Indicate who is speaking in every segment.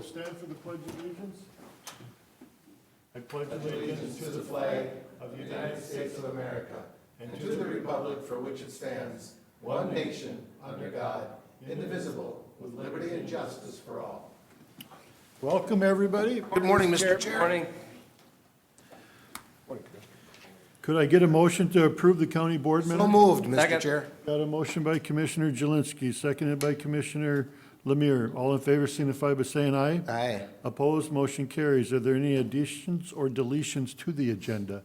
Speaker 1: stand for the Pledge of Allegiance. I pledge
Speaker 2: Allegiance to the flag of the United States of America and to the republic for which it stands, one nation, under God, indivisible, with liberty and justice for all.
Speaker 1: Welcome, everybody.
Speaker 2: Good morning, Mr. Chair.
Speaker 3: Morning.
Speaker 1: Could I get a motion to approve the county board minutes?
Speaker 2: So moved, Mr.
Speaker 3: Second.
Speaker 2: Chair.
Speaker 1: Got a motion by Commissioner Jelinski, seconded by Commissioner Lemire. All in favor signify by saying aye.
Speaker 2: Aye.
Speaker 1: Opposed, motion carries. Are there any additions or deletions to the agenda?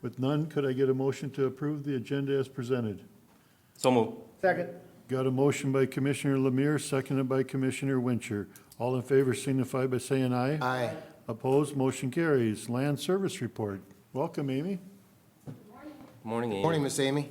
Speaker 1: With none, could I get a motion to approve the agenda as presented?
Speaker 3: So moved.
Speaker 2: Second.
Speaker 1: Got a motion by Commissioner Lemire, seconded by Commissioner Wincher. All in favor signify by saying aye.
Speaker 2: Aye.
Speaker 1: Opposed, motion carries. Land Service Report. Welcome, Amy.
Speaker 3: Morning, Amy.
Speaker 2: Morning, Miss Amy.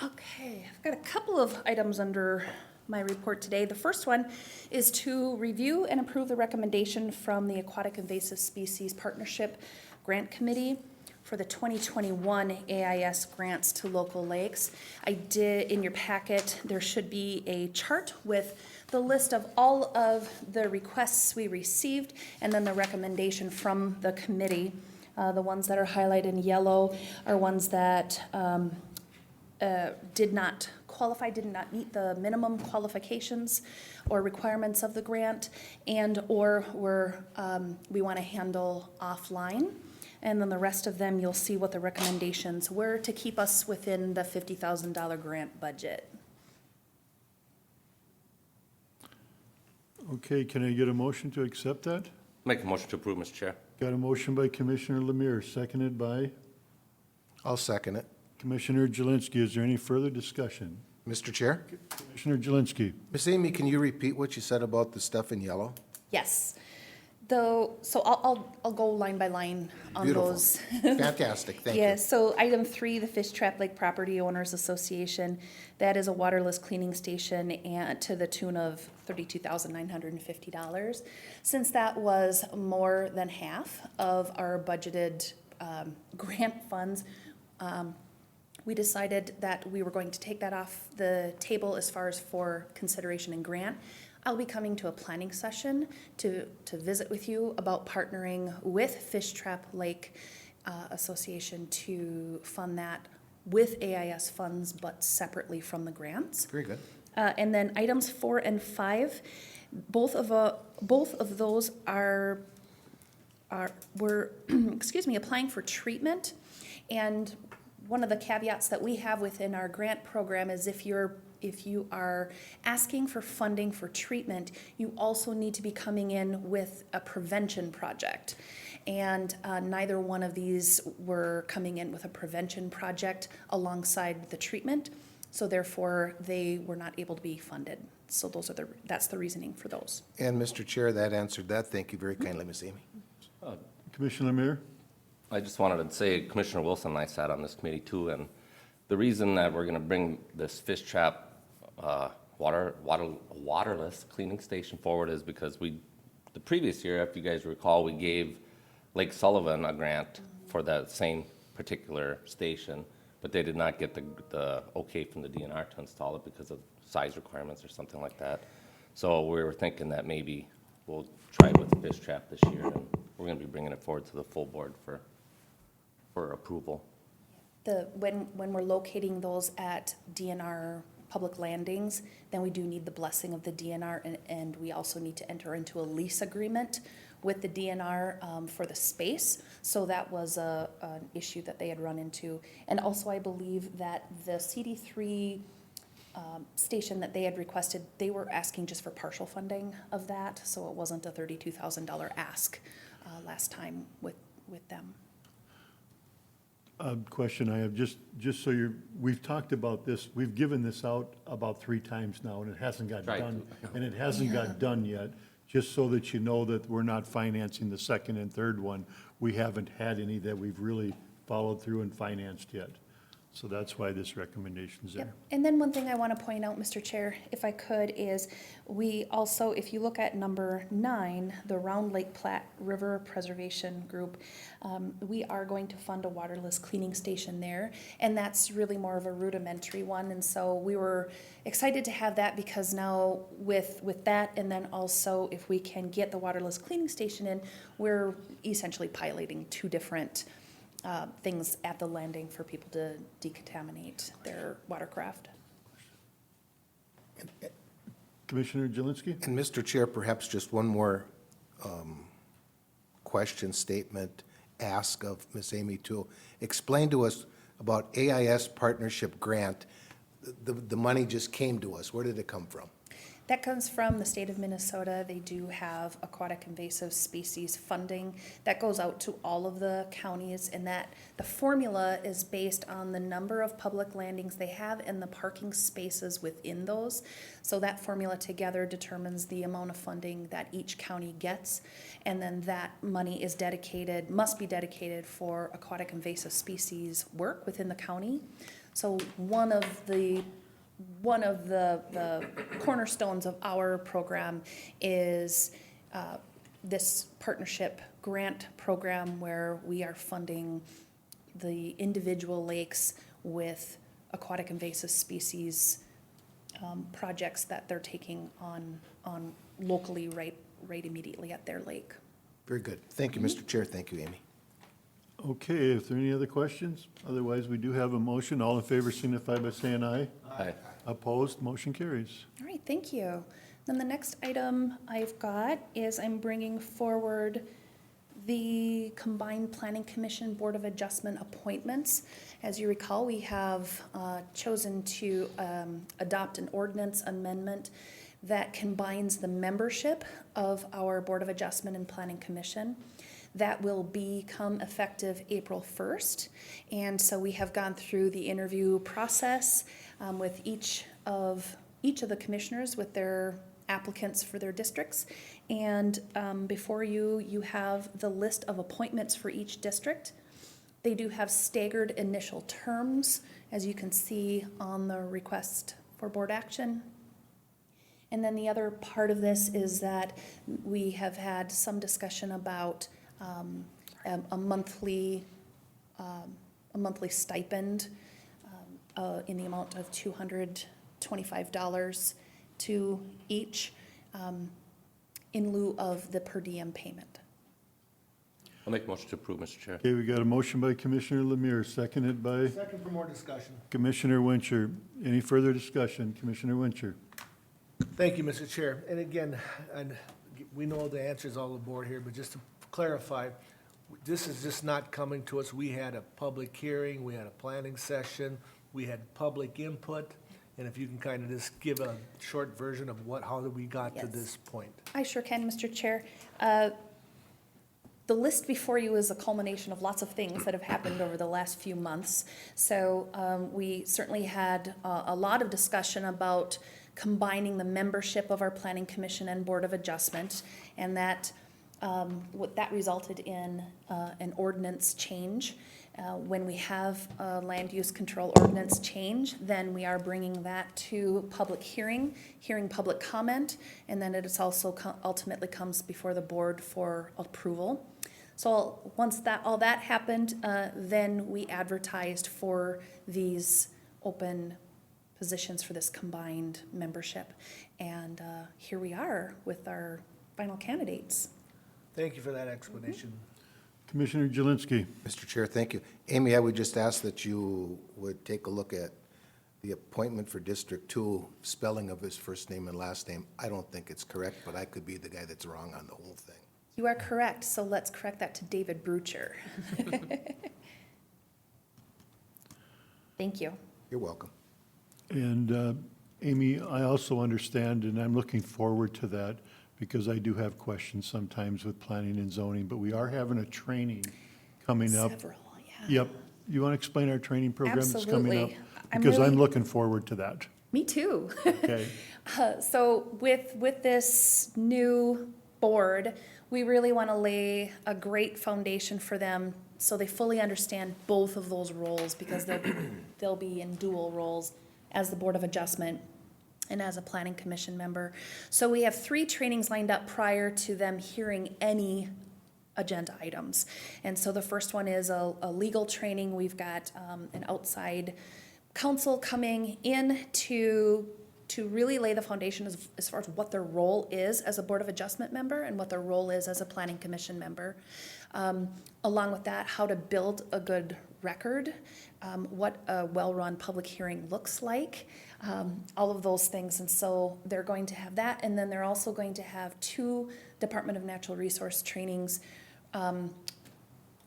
Speaker 4: Okay, I've got a couple of items under my report today. The first one is to review and approve the recommendation from the Aquatic Invasive Species Partnership Grant Committee for the 2021 AIS grants to local lakes. I did, in your packet, there should be a chart with the list of all of the requests we received and then the recommendation from the committee. The ones that are highlighted in yellow are ones that did not qualify, did not meet the minimum qualifications or requirements of the grant, and or we want to handle offline. And then the rest of them, you'll see what the recommendations were to keep us within the $50,000 grant budget.
Speaker 1: Okay, can I get a motion to accept that?
Speaker 3: Make a motion to approve, Mr. Chair.
Speaker 1: Got a motion by Commissioner Lemire, seconded by
Speaker 2: I'll second it.
Speaker 1: Commissioner Jelinski. Is there any further discussion?
Speaker 2: Mr. Chair?
Speaker 1: Commissioner Jelinski.
Speaker 2: Miss Amy, can you repeat what you said about the stuff in yellow?
Speaker 4: Yes. So I'll go line by line on
Speaker 2: Beautiful.
Speaker 4: those.
Speaker 2: Fantastic, thank you.
Speaker 4: Yes, so item 3, the Fish Trap Lake Property Owners Association, that is a waterless cleaning station and to the tune of $32,950. Since that was more than half of our budgeted grant funds, we decided that we were going to take that off the table as far as for consideration and grant. I'll be coming to a planning session to visit with you about partnering with Fish Trap Lake Association to fund that with AIS funds, but separately from the grants.
Speaker 2: Very good.
Speaker 4: And then items 4 and 5, both of those we're applying for treatment. And one of the caveats that we have within our grant program is if you are asking for funding for treatment, you also need to be coming in with a prevention project. And neither one of these were coming in with a prevention project alongside the treatment, so therefore they were not able to be funded. So that's the reasoning for those.
Speaker 2: And Mr. Chair, that answered that. Thank you very kindly, Miss Amy.
Speaker 1: Commissioner Lemire.
Speaker 3: I just wanted to say Commissioner Wilson and I sat on this committee too, and the reason that we're going to bring this fish trap waterless cleaning station forward is because the previous year, if you guys recall, we gave Lake Sullivan a grant for that same particular station, but they did not get the okay from the DNR to install it because of size requirements or something like that. So we were thinking that maybe we'll try it with fish trap this year, and we're going to be bringing it forward to the full board for approval.
Speaker 4: When we're locating those at DNR public landings, then we do need the blessing of the DNR, and we also need to enter into a lease agreement with the DNR for the space. So that was an issue that they had run into. And also I believe that the CD3 station that they had requested, they were asking just for partial funding of that, so it wasn't a $32,000 ask last time with them.
Speaker 1: Question I have, just so we've talked about this, we've given this out about 3 times now, and it hasn't got
Speaker 3: Right.
Speaker 1: done. And it hasn't got done yet, just so that you know that we're not financing the second and third one. We haven't had any that we've really followed through and financed yet. So that's why this recommendation's there.
Speaker 4: Yep. And then one thing I want to point out, Mr. Chair, if I could, is we also, if you look at number 9, the Round Lake Platte River Preservation Group, we are going to fund a waterless cleaning station there, and that's really more of a rudimentary one. And so we were excited to have that because now with that, and then also if we can get the waterless cleaning station in, we're essentially piloting 2 different things at the landing for people to decontaminate their watercraft.
Speaker 1: Commissioner Jelinski?
Speaker 2: And Mr. Chair, perhaps just one more question, statement, ask of Ms. Amy to explain to us about AIS Partnership Grant. The money just came to us. Where did it come from?
Speaker 4: That comes from the state of Minnesota. They do have aquatic invasive species funding that goes out to all of the counties, and that the formula is based on the number of public landings they have and the parking spaces within those. So that formula together determines the amount of funding that each county gets, and then that money is dedicated, must be dedicated for aquatic invasive species work within the county. So one of the cornerstones of our program is this partnership grant program where we are funding the individual lakes with aquatic invasive species projects that they're taking on locally right immediately at their lake.
Speaker 2: Very good. Thank you, Mr. Chair. Thank you, Amy.
Speaker 1: Okay, if there are any other questions? Otherwise, we do have a motion. All in favor signify by saying aye.
Speaker 3: Aye.
Speaker 1: Opposed, motion carries.
Speaker 4: All right, thank you. Then the next item I've got is I'm bringing forward the Combined Planning Commission Board of Adjustment appointments. As you recall, we have chosen to adopt an ordinance amendment that combines the membership of our Board of Adjustment and Planning Commission. That will become effective April 1st. And so we have gone through the interview process with each of the commissioners with their applicants for their districts. And before you have the list of appointments for each district. They do have staggered initial terms, as you can see on the request for board action. And then the other part of this is that we have had some discussion about a monthly stipend in the amount of $225 to each in lieu of the per diem payment.
Speaker 3: I'll make a motion to approve, Mr. Chair.
Speaker 1: Okay, we got a motion by Commissioner Lemire, seconded by
Speaker 5: Second for more discussion.
Speaker 1: Commissioner Wincher. Any further discussion? Commissioner Wincher?
Speaker 5: Thank you, Mr. Chair. And again, and we know the answers all aboard here, but just to clarify, this is just not coming to us. We had a public hearing, we had a planning session, we had public input. And if you can kind of just give a short version of how we got to
Speaker 4: Yes.
Speaker 5: this point.
Speaker 4: I sure can, Mr. Chair. The list before you is a culmination of lots of things that have happened over the last few months. So we certainly had a lot of discussion about combining the membership of our Planning Commission and Board of Adjustment, and that what that resulted in an ordinance change. When we have a land use control ordinance change, then we are bringing that to public hearing public comment, and then it is also ultimately comes before the board for approval. So once all that happened, then we advertised for these open positions for this combined membership. And here we are with our final candidates.
Speaker 5: Thank you for that explanation.
Speaker 1: Commissioner Jelinski?
Speaker 2: Mr. Chair, thank you. Amy, I would just ask that you would take a look at the appointment for District 2, spelling of his first name and last name. I don't think it's correct, but I could be the guy that's wrong on the whole thing.
Speaker 4: You are correct, so let's correct that to David Brucher. Thank you.
Speaker 2: You're welcome.
Speaker 1: And Amy, I also understand, and I'm looking forward to that, because I do have questions sometimes with planning and zoning, but we are having a training coming up.
Speaker 4: Several, yeah.
Speaker 1: Yep. You want to explain our training program that's coming up?
Speaker 4: Absolutely. I'm
Speaker 1: Because I'm
Speaker 4: really-
Speaker 1: looking forward to that.
Speaker 4: Me too.
Speaker 1: Okay.
Speaker 4: So with this new board, we really want to lay a great foundation for them so they fully understand both of those roles, because they'll be in dual roles as the Board of Adjustment and as a Planning Commission member. So we have 3 trainings lined up prior to them hearing any agenda items. And so the first one is a legal training. We've got an outside counsel coming in to really lay the foundation as far as what their role is as a Board of Adjustment member and what their role is as a Planning Commission member. Along with that, how to build a good record, what a well-run public hearing looks like, all of those things. And so they're going to have that, and then they're also going to have 2 Department of Natural Resource trainings,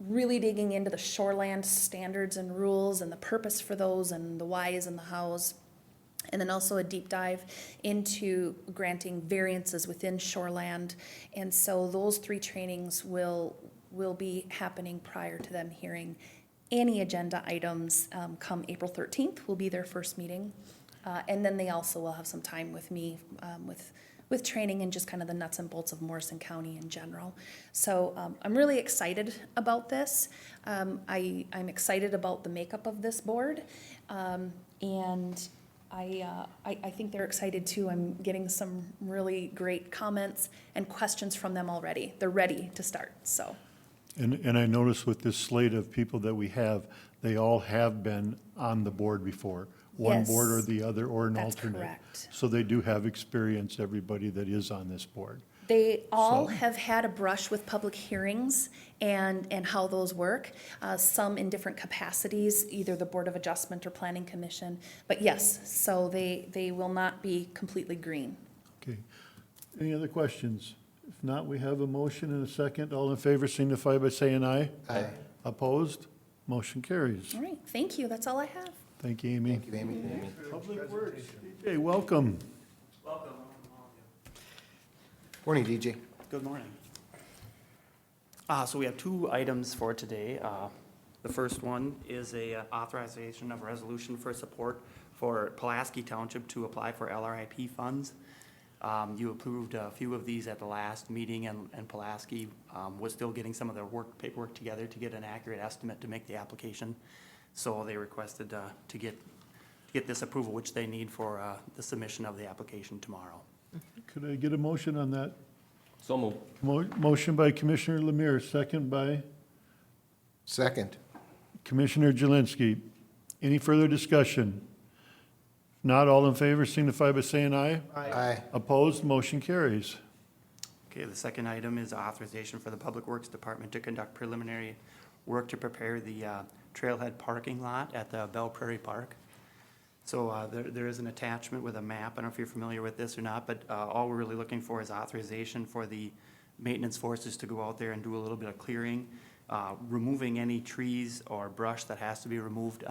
Speaker 4: really digging into the shoreland standards and rules and the purpose for those and the whys and the hows. And then also a deep dive into granting variances within shoreland. And so those 3 trainings will be happening prior to them hearing any agenda items. Come April 13th will be their first meeting. And then they also will have some time with me with training and just kind of the nuts and bolts of Morrison County in general. So I'm really excited about this. I'm excited about the makeup of this board. And I think they're excited too. I'm getting some really great comments and questions from them already. They're ready to start, so.
Speaker 1: And I noticed with this slate of people that we have, they all have been on the board before. One board or
Speaker 4: Yes,
Speaker 1: the other, or an
Speaker 4: that's
Speaker 1: alternate.
Speaker 4: correct.
Speaker 1: So they do have experience, everybody that is on this board.
Speaker 4: They all
Speaker 1: So-
Speaker 4: have had a brush with public hearings and how those work, some in different capacities, either the Board of Adjustment or Planning Commission. But yes, so they will not be completely green.
Speaker 1: Okay. Any other questions? If not, we have a motion and a second. All in favor signify by saying aye.
Speaker 2: Aye.
Speaker 1: Opposed? Motion carries.
Speaker 4: All right, thank you, that's all I have.
Speaker 1: Thank you, Amy.
Speaker 2: Thank you, Amy.
Speaker 1: Public Works, DJ, welcome.
Speaker 2: Morning, DJ.
Speaker 6: Good morning. So we have 2 items for today. The first one is a authorization of resolution for support for Pulaski Township to apply for LRIP funds. You approved a few of these at the last meeting, and Pulaski was still getting some of their paperwork together to get an accurate estimate to make the application. So they requested to get this approval, which they need for the submission of the application tomorrow.
Speaker 1: Could I get a motion on that?
Speaker 3: So moved.
Speaker 1: Motion by Commissioner Lemire, second by
Speaker 2: Second.
Speaker 1: Commissioner Jelinski. Any further discussion? Not all in favor signify by saying aye.
Speaker 2: Aye.
Speaker 1: Opposed? Motion carries.
Speaker 6: Okay, the second item is authorization for the Public Works Department to conduct preliminary work to prepare the Trailhead parking lot at the Belle Prairie Park. So there is an attachment with a map. I don't know if you're familiar with this or not, but all we're really looking for is authorization for the maintenance forces to go out there and do a little bit of clearing, removing any trees or brush that has to be removed.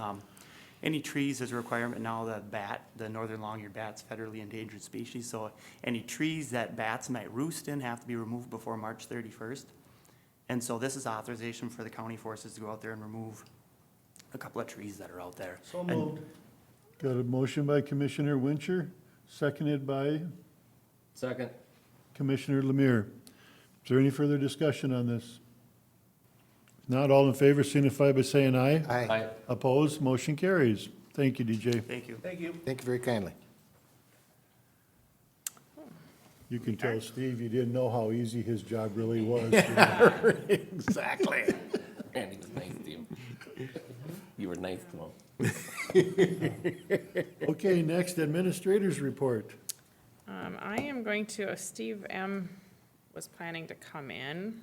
Speaker 6: Any trees is a requirement now that the northern long-eared bat's federally endangered species. So any trees that bats might roost in have to be removed before March 31st. And so this is authorization for the county forces to go out there and remove a couple of trees that are out there.
Speaker 5: So
Speaker 6: And-
Speaker 5: moved.
Speaker 1: Got a motion by Commissioner Wincher, seconded by
Speaker 3: Second.
Speaker 1: Commissioner Lemire. Is there any further discussion on this? Not all in favor signify by saying aye.
Speaker 2: Aye.
Speaker 1: Opposed? Motion carries. Thank you, DJ.
Speaker 6: Thank you.
Speaker 5: Thank you.
Speaker 2: Thank you very kindly.
Speaker 1: You can tell Steve you didn't know how easy his job really was.
Speaker 2: Exactly.
Speaker 3: And he was nice to you. You were nice to him.
Speaker 1: Okay, next, administrators report.
Speaker 7: I am going to, Steve M. was planning to come in.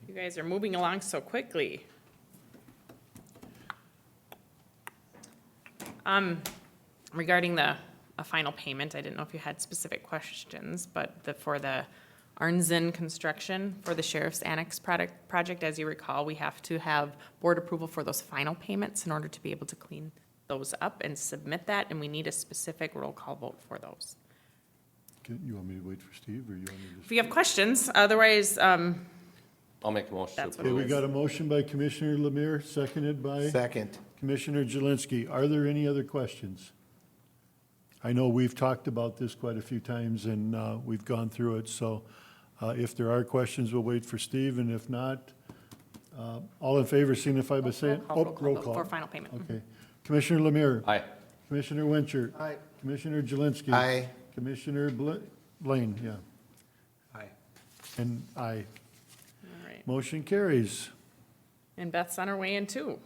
Speaker 7: You guys are moving along so quickly. Regarding a final payment, I didn't know if you had specific questions, but for the Arnzen construction for the sheriff's annex project, as you recall, we have to have board approval for those final payments in order to be able to clean those up and submit that, and we need a specific roll call vote for those.
Speaker 1: Okay, you want me to wait for Steve, or you want me to?
Speaker 7: If you have questions, otherwise,
Speaker 3: I'll make a motion to
Speaker 7: That's what
Speaker 1: Okay,
Speaker 3: approve.
Speaker 1: we got a motion by Commissioner Lemire, seconded by
Speaker 2: Second.
Speaker 1: Commissioner Jelinski. Are there any other questions? I know we've talked about this quite a few times, and we've gone through it, so If there are questions, we'll wait for Steve, and if not, all in favor signify by saying. Roll call.
Speaker 7: For final payment.
Speaker 1: Okay. Commissioner Lemire.
Speaker 3: Aye.
Speaker 1: Commissioner Winchell.
Speaker 5: Aye.
Speaker 1: Commissioner Jelinski.
Speaker 2: Aye.
Speaker 1: Commissioner Blaine, yeah,
Speaker 2: Aye.
Speaker 1: and aye.
Speaker 7: All right.
Speaker 1: Motion carries.
Speaker 7: And Beth's on her way in too.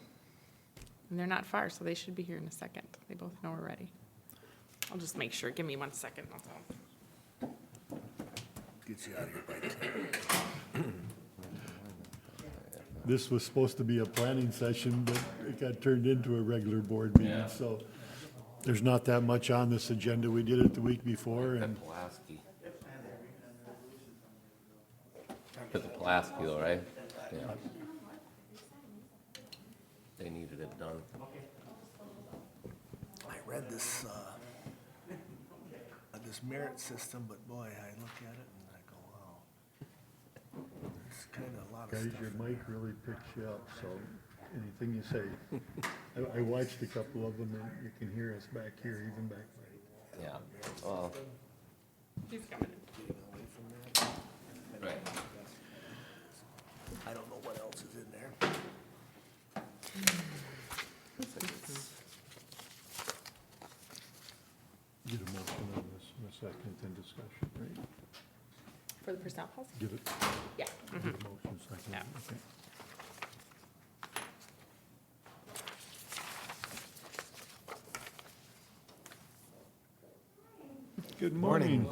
Speaker 7: And they're not far, so they should be here in a second. They both know we're ready. I'll just make sure. Give me 1 second. That's all.
Speaker 5: Get you out of here by 10.
Speaker 1: This was supposed to be a planning session, but it got turned into a regular board meeting,
Speaker 3: Yeah.
Speaker 1: so there's not that much on this agenda. We did it the week before, and
Speaker 3: Pulaski. To the Pulaski though, right? Yeah. They needed it done.
Speaker 5: I read this, this merit system, but boy, I look at it and I go, wow. It's kind of a lot of
Speaker 1: guys,
Speaker 5: stuff.
Speaker 1: your mic really picks you up, so anything you say. I watched a couple of them, and you can hear us back here, even back there.
Speaker 3: Yeah. Well,
Speaker 7: She's coming.
Speaker 3: right.
Speaker 5: I don't know what else is in there.
Speaker 1: Get a motion on this in a second, then discussion, right?
Speaker 7: For the personnel policy?
Speaker 1: Get it,
Speaker 7: Yeah.
Speaker 1: get a motion second,
Speaker 7: Yeah.
Speaker 1: okay. Good morning.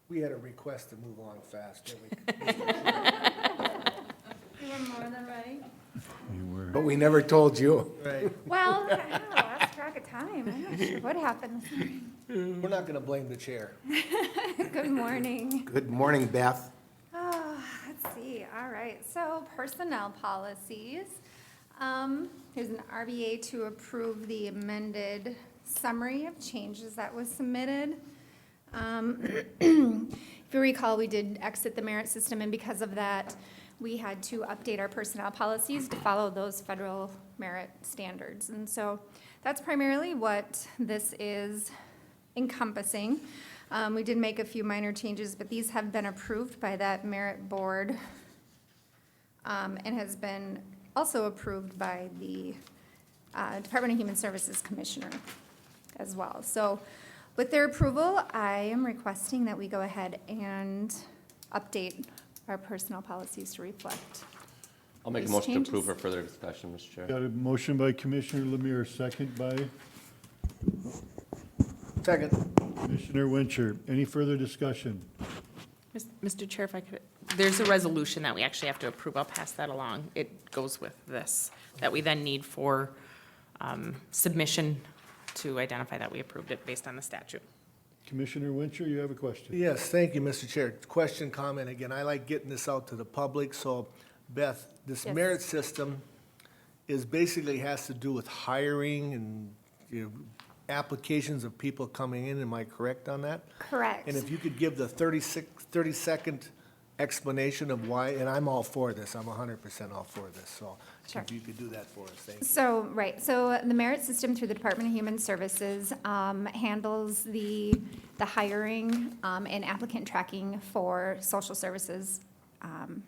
Speaker 5: We had a request to move along fast, didn't we?
Speaker 8: You were more than ready.
Speaker 1: You were.
Speaker 2: But we never told you.
Speaker 5: Right.
Speaker 8: Well, I lost track of time. I'm not sure what happened this morning.
Speaker 5: We're not gonna blame the chair.
Speaker 8: Good morning.
Speaker 2: Good morning, Beth.
Speaker 8: Let's see, all right, so personnel policies. There's an RBA to approve the amended summary of changes that was submitted. If you recall, we did exit the merit system, and because of that, we had to update our personnel policies to follow those federal merit standards. And so that's primarily what this is encompassing. We did make a few minor changes, but these have been approved by that merit board, and has been also approved by the Department of Human Services Commissioner as well. So with their approval, I am requesting that we go ahead and update our personnel policies to reflect.
Speaker 3: I'll make a
Speaker 8: These
Speaker 3: motion to
Speaker 8: changes?
Speaker 3: approve for further discussion, Mr. Chair.
Speaker 1: Got a motion by Commissioner Lemire, second by
Speaker 5: Second.
Speaker 1: Commissioner Winchell. Any further discussion?
Speaker 7: Mr. Chair, if I could, there's a resolution that we actually have to approve. I'll pass that along. It goes with this, that we then need for submission to identify that we approved it based on the statute.
Speaker 1: Commissioner Winchell, you have a question?
Speaker 5: Yes, thank you, Mr. Chair. Question, comment, again, I like getting this out to the public, so Beth, this
Speaker 8: Yes.
Speaker 5: merit system is basically has to do with hiring and, you know, applications of people coming in, am I correct on that?
Speaker 8: Correct.
Speaker 5: And if you could give the 30-second explanation of why, and I'm all for this, I'm 100% all for this, so
Speaker 8: Sure.
Speaker 5: if you could do that for us, thank you.
Speaker 8: So, right, so the merit system through the Department of Human Services handles the hiring and applicant tracking for social services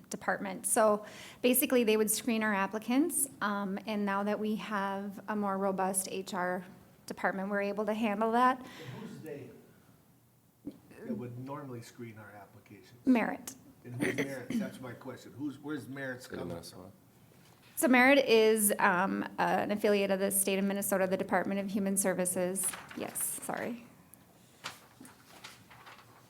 Speaker 8: department. So basically, they would screen our applicants, and now that we have a more robust HR department, we're able to handle that.
Speaker 5: Who's they that would normally screen our applications?
Speaker 8: Merit.
Speaker 5: And who's Merit? That's my question. Where's Merit's
Speaker 3: State of
Speaker 5: coming
Speaker 3: Minnesota.
Speaker 5: from?
Speaker 8: So Merit is an affiliate of the state of Minnesota, the Department of Human Services. Yes, sorry.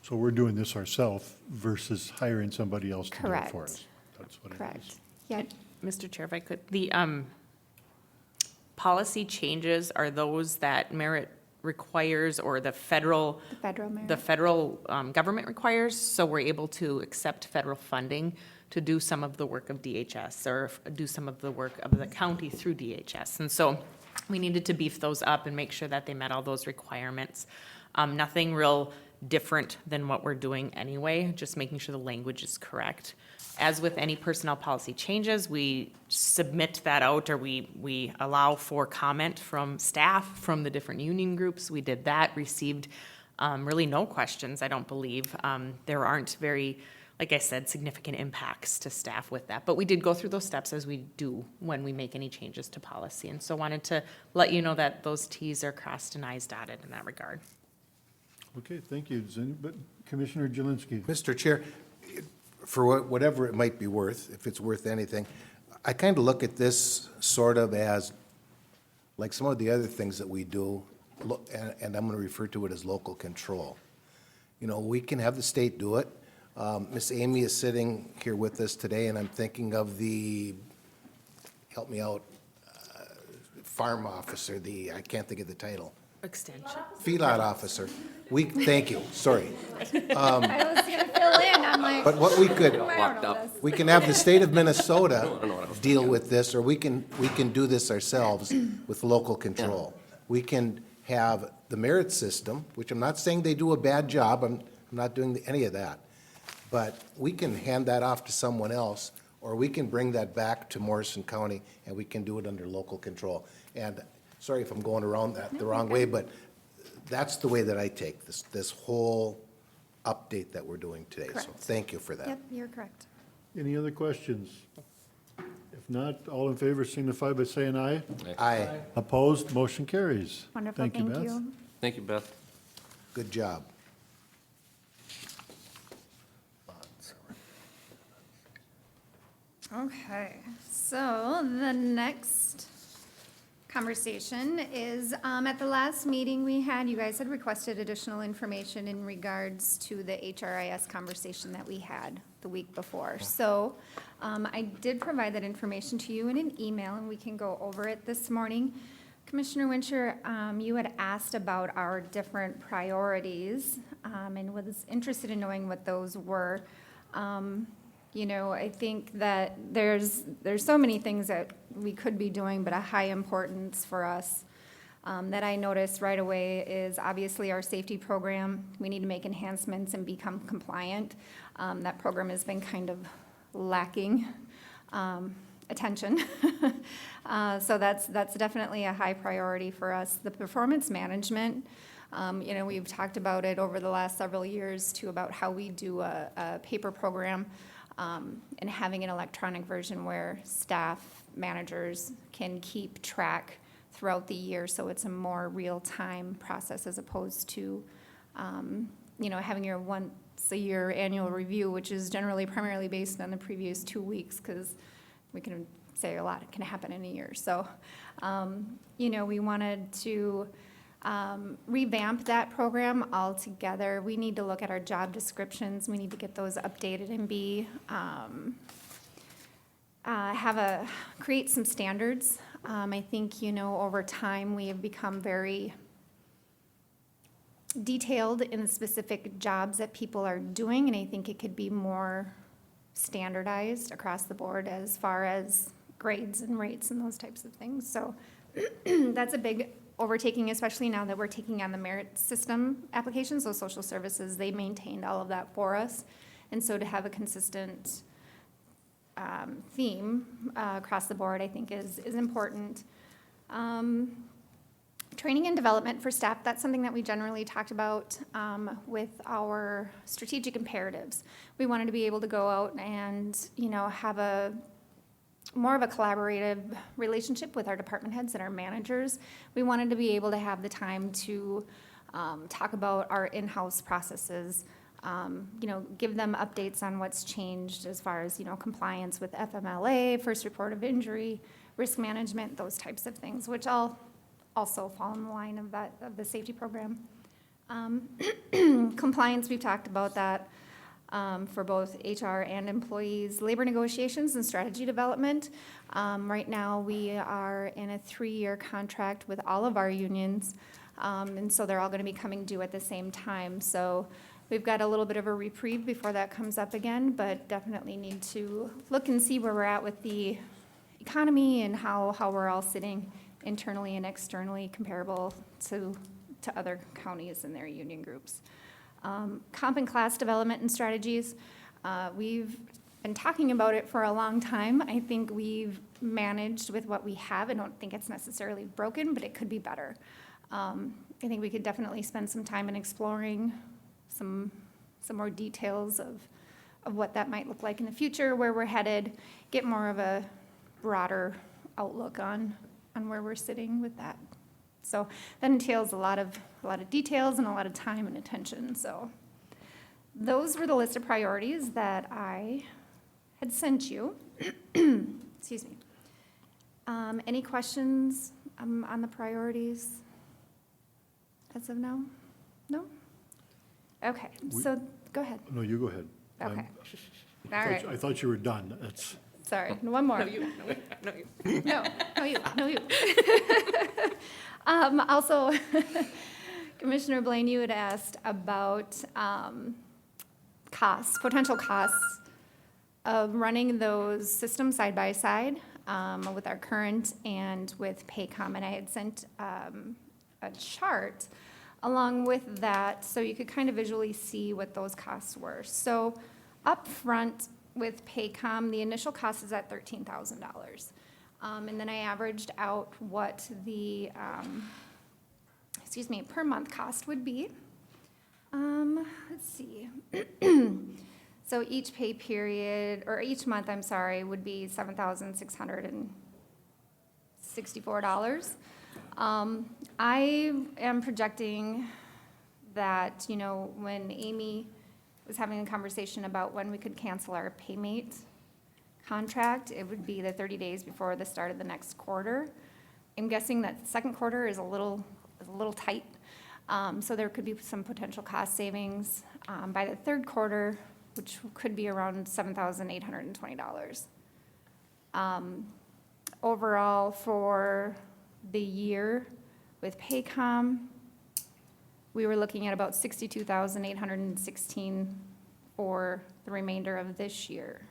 Speaker 1: So we're doing this ourselves versus hiring somebody else to do it for
Speaker 8: Correct.
Speaker 1: us? That's what it is.
Speaker 8: Correct. Yeah,
Speaker 7: Mr. Chair, if I could, the policy changes are those that merit requires or the federal
Speaker 8: the federal merit.
Speaker 7: the federal government requires, so we're able to accept federal funding to do some of the work of DHS or do some of the work of the county through DHS. And so we needed to beef those up and make sure that they met all those requirements. Nothing real different than what we're doing anyway, just making sure the language is correct. As with any personnel policy changes, we submit that out or we allow for comment from staff, from the different union groups. We did that, received really no questions, I don't believe. There aren't very, like I said, significant impacts to staff with that. But we did go through those steps as we do when we make any changes to policy. And so wanted to let you know that those Ts are crossed and Is dotted in that regard.
Speaker 1: Okay, thank you. But Commissioner Jelinski.
Speaker 2: Mr. Chair, for whatever it might be worth, if it's worth anything, I kind of look at this sort of as, like some of the other things that we do, and I'm going to refer to it as local control. You know, we can have the state do it. Miss Amy is sitting here with us today, and I'm thinking of the, help me out, farm officer, I can't think of the title.
Speaker 7: Extension.
Speaker 2: Feedlot officer. Thank you, sorry.
Speaker 8: I was gonna fill in, I'm like,
Speaker 2: But what we could,
Speaker 8: I don't know this.
Speaker 2: we can have the state of Minnesota deal with this, or we can do this ourselves with local control. We can have the merit system, which I'm not saying they do a bad job, I'm not doing any of that. But we can hand that off to someone else, or we can bring that back to Morrison County, and we can do it under local control. And sorry if I'm going around that the wrong way, but that's the way that I take this whole update that we're doing today. So
Speaker 8: Correct.
Speaker 2: thank you for that.
Speaker 8: Yep, you're correct.
Speaker 1: Any other questions? If not, all in favor signify by saying aye.
Speaker 2: Aye,
Speaker 1: Opposed, motion carries.
Speaker 8: Wonderful,
Speaker 1: Thank you,
Speaker 8: thank
Speaker 1: Beth.
Speaker 8: you.
Speaker 3: Thank you, Beth.
Speaker 2: good job.
Speaker 8: Okay, so the next conversation is, at the last meeting we had, you guys had requested additional information in regards to the HRIS conversation that we had the week before. So, I did provide that information to you in an email, and we can go over it this morning. Commissioner Wincher, you had asked about our different priorities, and was interested in knowing what those were. You know, I think that there's so many things that we could be doing, but a high importance for us that I noticed right away is obviously our safety program. We need to make enhancements and become compliant. That program has been kind of lacking attention. So that's definitely a high priority for us. The performance management, you know, we've talked about it over the last several years too, about how we do a paper program. And having an electronic version where staff, managers can keep track throughout the year, so it's a more real-time process as opposed to, you know, having your once-a-year annual review, which is generally primarily based on the previous 2 weeks, because we can say a lot can happen in a year. So, you know, we wanted to revamp that program altogether. We need to look at our job descriptions. We need to get those updated and create some standards. I think, you know, over time, we have become very detailed in the specific jobs that people are doing, and I think it could be more standardized across the board as far as grades and rates and those types of things. So that's a big overtaking, especially now that we're taking on the merit system applications. So social services, they maintained all of that for us. And so to have a consistent theme across the board, I think is important. Training and development for staff, that's something that we generally talked about with our strategic imperatives. We wanted to be able to go out and, you know, have more of a collaborative relationship with our department heads and our managers. We wanted to be able to have the time to talk about our in-house processes, you know, give them updates on what's changed as far as, you know, compliance with FMLA, first report of injury, risk management, those types of things, which all also fall in the line of the safety program. Compliance, we've talked about that. For both HR and employees, labor negotiations and strategy development. Right now, we are in a 3-year contract with all of our unions, and so they're all going to be coming due at the same time. So we've got a little bit of a reprieve before that comes up again, but definitely need to look and see where we're at with the economy and how we're all sitting internally and externally comparable to other counties and their union groups. Comp and class development and strategies. We've been talking about it for a long time. I think we've managed with what we have. I don't think it's necessarily broken, but it could be better. I think we could definitely spend some time in exploring some more details of what that might look like in the future, where we're headed, get more of a broader outlook on where we're sitting with that. So that entails a lot of details and a lot of time and attention. So those were the list of priorities that I had sent you. Excuse me. Any questions on the priorities as of now? No? Okay, so go ahead.
Speaker 1: No, you go ahead.
Speaker 8: Okay.
Speaker 1: I
Speaker 8: All
Speaker 1: thought-
Speaker 8: right,
Speaker 1: I thought you were done. That's,
Speaker 8: sorry, one more.
Speaker 7: No, you.
Speaker 8: No, you. Also, Commissioner Blaine, you had asked about costs, potential costs of running those systems side by side with our current and with Paycom. And I had sent a chart along with that so you could kind of visually see what those costs were. So up front with Paycom, the initial cost is at $13,000. And then I averaged out what the, per month cost would be. Let's see. So each pay period, or each month, I'm sorry, would be $7,664. I am projecting that, when Amy was having a conversation about when we could cancel our Paymate contract, it would be the 30 days before the start of the next quarter. I'm guessing that second quarter is a little tight, so there could be some potential cost savings by the third quarter, which could be around $7,820. Overall, for the year with Paycom, we were looking at about $62,816 for the remainder of this year.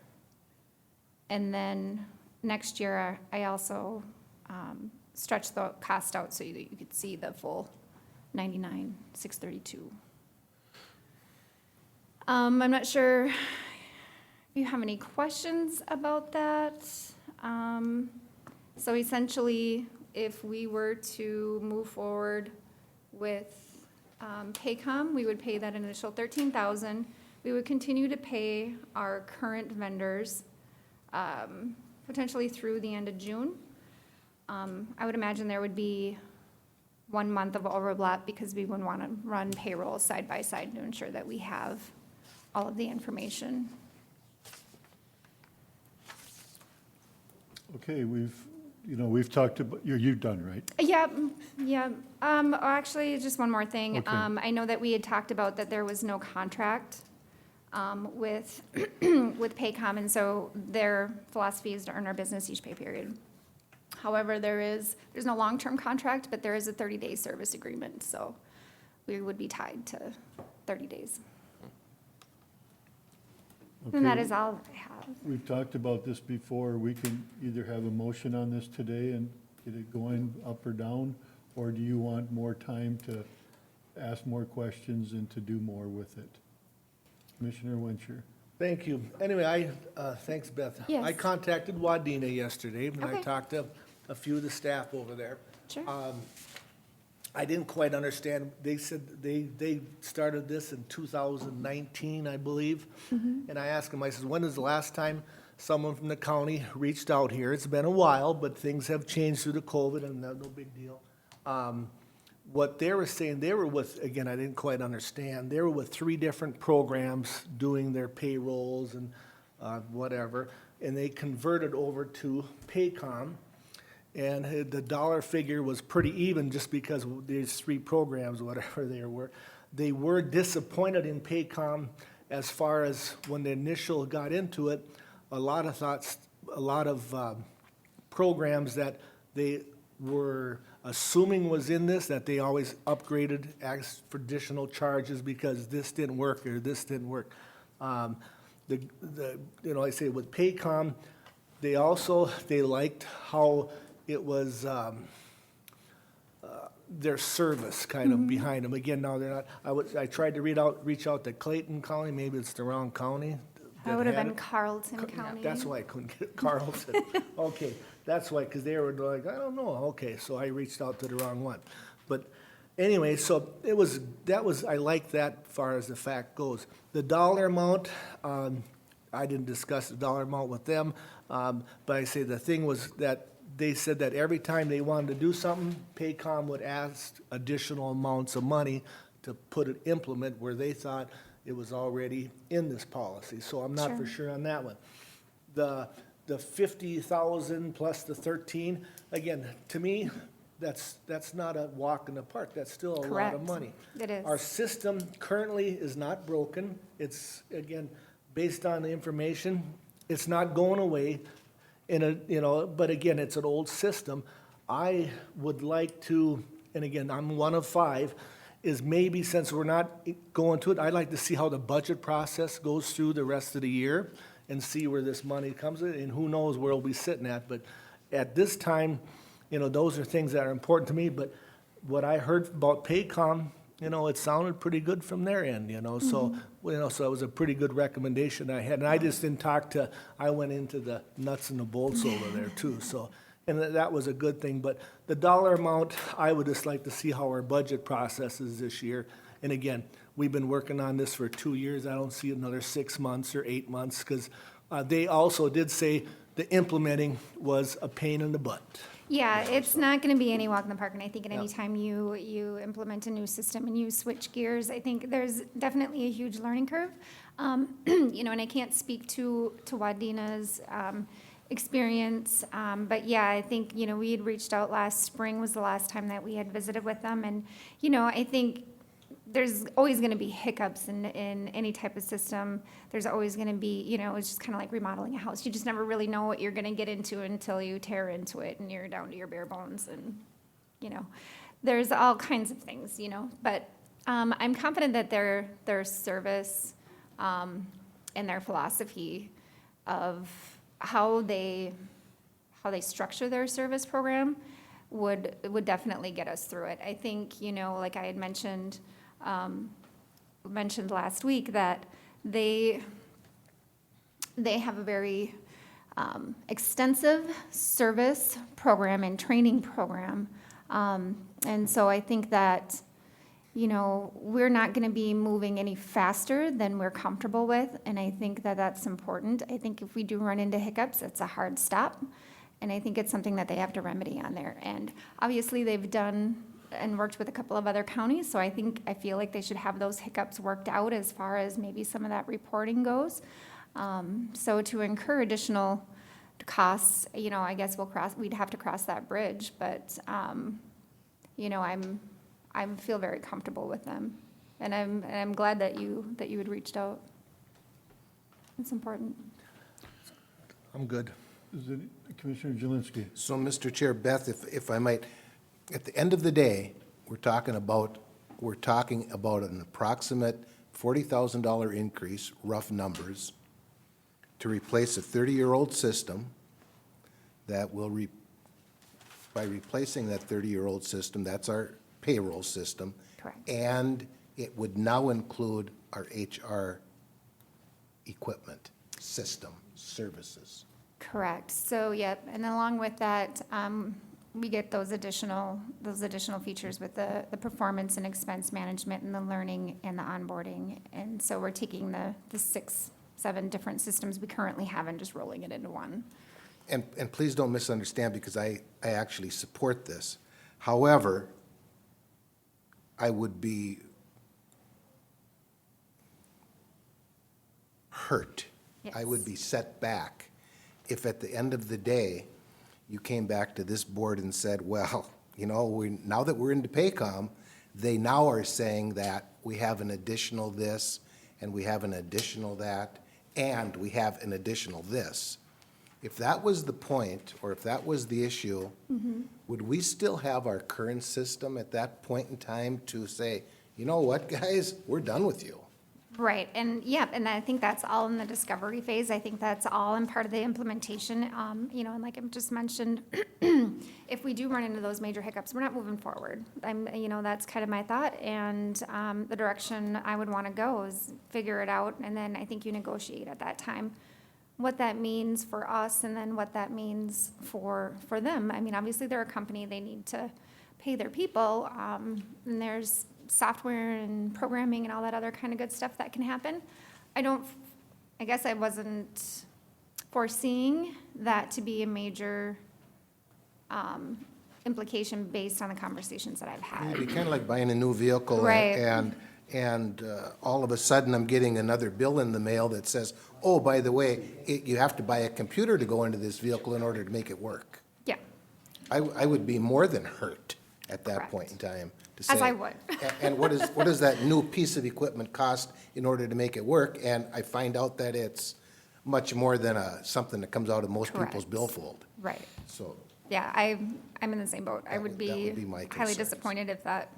Speaker 8: And then next year, I also stretched the cost out so you could see the full $99,632. I'm not sure if you have any questions about that. So essentially, if we were to move forward with Paycom, we would pay that initial $13,000. We would continue to pay our current vendors potentially through the end of June. I would imagine there would be 1 month of overlap because we would want to run payroll side by side to ensure that we have all of the information.
Speaker 1: okay, we've talked about, you've done, right?
Speaker 8: Yeah. Actually, just one more thing.
Speaker 1: Okay.
Speaker 8: I know that we had talked about that there was no contract with Paycom, and so their philosophy is to earn our business each pay period. However, there's no long-term contract, but there is a 30-day service agreement, so we would be tied to 30 days. And that
Speaker 1: Okay.
Speaker 8: is all I have.
Speaker 1: We've talked about this before. We can either have a motion on this today and get it going up or down, or do you want more time to ask more questions and to do more with it? Commissioner Winchester.
Speaker 5: Thank you. Anyway, thanks, Beth.
Speaker 8: Yes.
Speaker 5: I contacted Wadena yesterday, and I
Speaker 8: Okay.
Speaker 5: talked to a few of the staff over there.
Speaker 8: Sure.
Speaker 5: I didn't quite understand. They said they started this in 2019, I believe. And I asked them, I said, when is the last time someone from the county reached out here? It's been a while, but things have changed through the COVID, and no big deal. What they were saying, they were with, again, I didn't quite understand, they were with 3 different programs doing their payrolls and whatever, and they converted over to Paycom. And the dollar figure was pretty even just because of these 3 programs, whatever they were. They were disappointed in Paycom as far as when the initial got into it, a lot of programs that they were assuming was in this, that they always upgraded, asked for additional charges because this didn't work or this didn't work. I say with Paycom, they liked how it was their service kind of behind them. Again, now they're not, I tried to reach out to Clayton County, maybe it's the wrong county.
Speaker 8: That would have
Speaker 5: had
Speaker 8: been
Speaker 5: it.
Speaker 8: Carlton County.
Speaker 5: That's why I couldn't get Carlton. Okay, that's why, because they were like, I don't know. Okay, so I reached out to the wrong one. But Anyway, so I like that far as the fact goes. The dollar amount, I didn't discuss the dollar amount with them, but I say the thing was that they said that every time they wanted to do something, Paycom would ask additional amounts of money to implement where they thought it was already in this policy. So I'm not for sure on that one. The 50,000 plus the 13, again, to me, that's not a walk in the park. That's still a lot of
Speaker 8: Correct.
Speaker 5: money.
Speaker 8: It is.
Speaker 5: Our system currently is not broken. It's, again, based on the information, it's not going away but again, it's an old system. I would like to, and again, I'm one of 5, is maybe since we're not going to it, I'd like to see how the budget process goes through the rest of the year and see where this money comes in, and who knows where we'll be sitting at. But at this time, those are things that are important to me. But what I heard about Paycom, it sounded pretty good from their end, so, so it was a pretty good recommendation I had. And I just didn't I went into the nuts and the bolts over there too, so, and that was a good thing. But the dollar amount, I would just like to see how our budget process is this year. And again, we've been working on this for 2 years. I don't see another 6 months or 8 months, because they also did say the implementing was a pain in the butt.
Speaker 8: Yeah, it's not gonna be any walk in the park, and I think at any
Speaker 5: Yeah.
Speaker 8: time you implement a new system and you switch gears, I think there's definitely a huge learning curve. And I can't speak to Wadeena's, experience, but yeah, I think, we had reached out last spring was the last time that we had visited with them, and, I think there's always gonna be hiccups in any type of system. There's always gonna be, it's just kinda like remodeling a house. You just never really know what you're gonna get into until you tear into it and you're down to your bare bones, and, there's all kinds of things, but, I'm confident that their service, and their philosophy of how they structure their service program would definitely get us through it. I think, like I had mentioned last week, that they have a very extensive service program and training program. And so I think that, we're not going to be moving any faster than we're comfortable with, and I think that that's important. I think if we do run into hiccups, it's a hard stop, and I think it's something that they have to remedy on there. And obviously, they've done and worked with a couple of other counties, so I feel like they should have those hiccups worked out as far as maybe some of that reporting goes. So to incur additional costs, I guess we'd have to cross that bridge, but, I feel very comfortable with them, and I'm glad that you had reached out. It's important.
Speaker 5: I'm good.
Speaker 1: Is it Commissioner Jelinski?
Speaker 2: So, Mr. Chair, Beth, if I might, at the end of the day, we're talking about an approximate $40,000 increase, rough numbers, to replace a 30-year-old system that will, by replacing that 30-year-old system, that's our payroll system.
Speaker 8: Correct.
Speaker 2: And it would now include our HR equipment, system, services.
Speaker 8: Correct. So, yep, and along with that, we get those additional features with the performance and expense management and the learning and the onboarding. And so we're taking the 6, 7 different systems we currently have and just rolling it into one.
Speaker 2: And please don't misunderstand, because I actually support this. However, I would be hurt. I would be set back if at the end of the day, you came back to this board and said, well, now that we're into Paycom, they now are saying that we have an additional this, and we have an additional that, and we have an additional this. If that was the point, or if that was the issue, would we still have our current system at that point in time to say, you know what, guys, we're done with you?
Speaker 8: Right, and and I think that's all in the discovery phase. I think that's all in part of the implementation. And like I just mentioned, if we do run into those major hiccups, we're not moving forward. That's kind of my thought, and the direction I would want to go is figure it out, and then I think you negotiate at that time what that means for us, and then what that means for them. I mean, obviously they're a company; they need to pay their people. And there's software and programming and all that other kind of good stuff that can happen. I guess I wasn't foreseeing that to be a major implication based on the conversations that I've
Speaker 2: It'd be
Speaker 8: had.
Speaker 2: kind of like buying a new vehicle.
Speaker 8: Right.
Speaker 2: And all of a sudden, I'm getting another bill in the mail that says, oh, by the way, you have to buy a computer to go into this vehicle in order to make it work.
Speaker 8: Yeah,
Speaker 2: I would be more than hurt at that
Speaker 8: Correct.
Speaker 2: point in time to say.
Speaker 8: as I would.
Speaker 2: And what does that new piece of equipment cost in order to make it work? And I find out that it's much more than something that comes out of most people's
Speaker 8: Correct.
Speaker 2: billfold.
Speaker 8: Right.
Speaker 2: So,
Speaker 8: Yeah, I'm in the same boat. I would
Speaker 2: That would
Speaker 8: be
Speaker 2: be my
Speaker 8: highly
Speaker 2: concerns.
Speaker 8: disappointed if that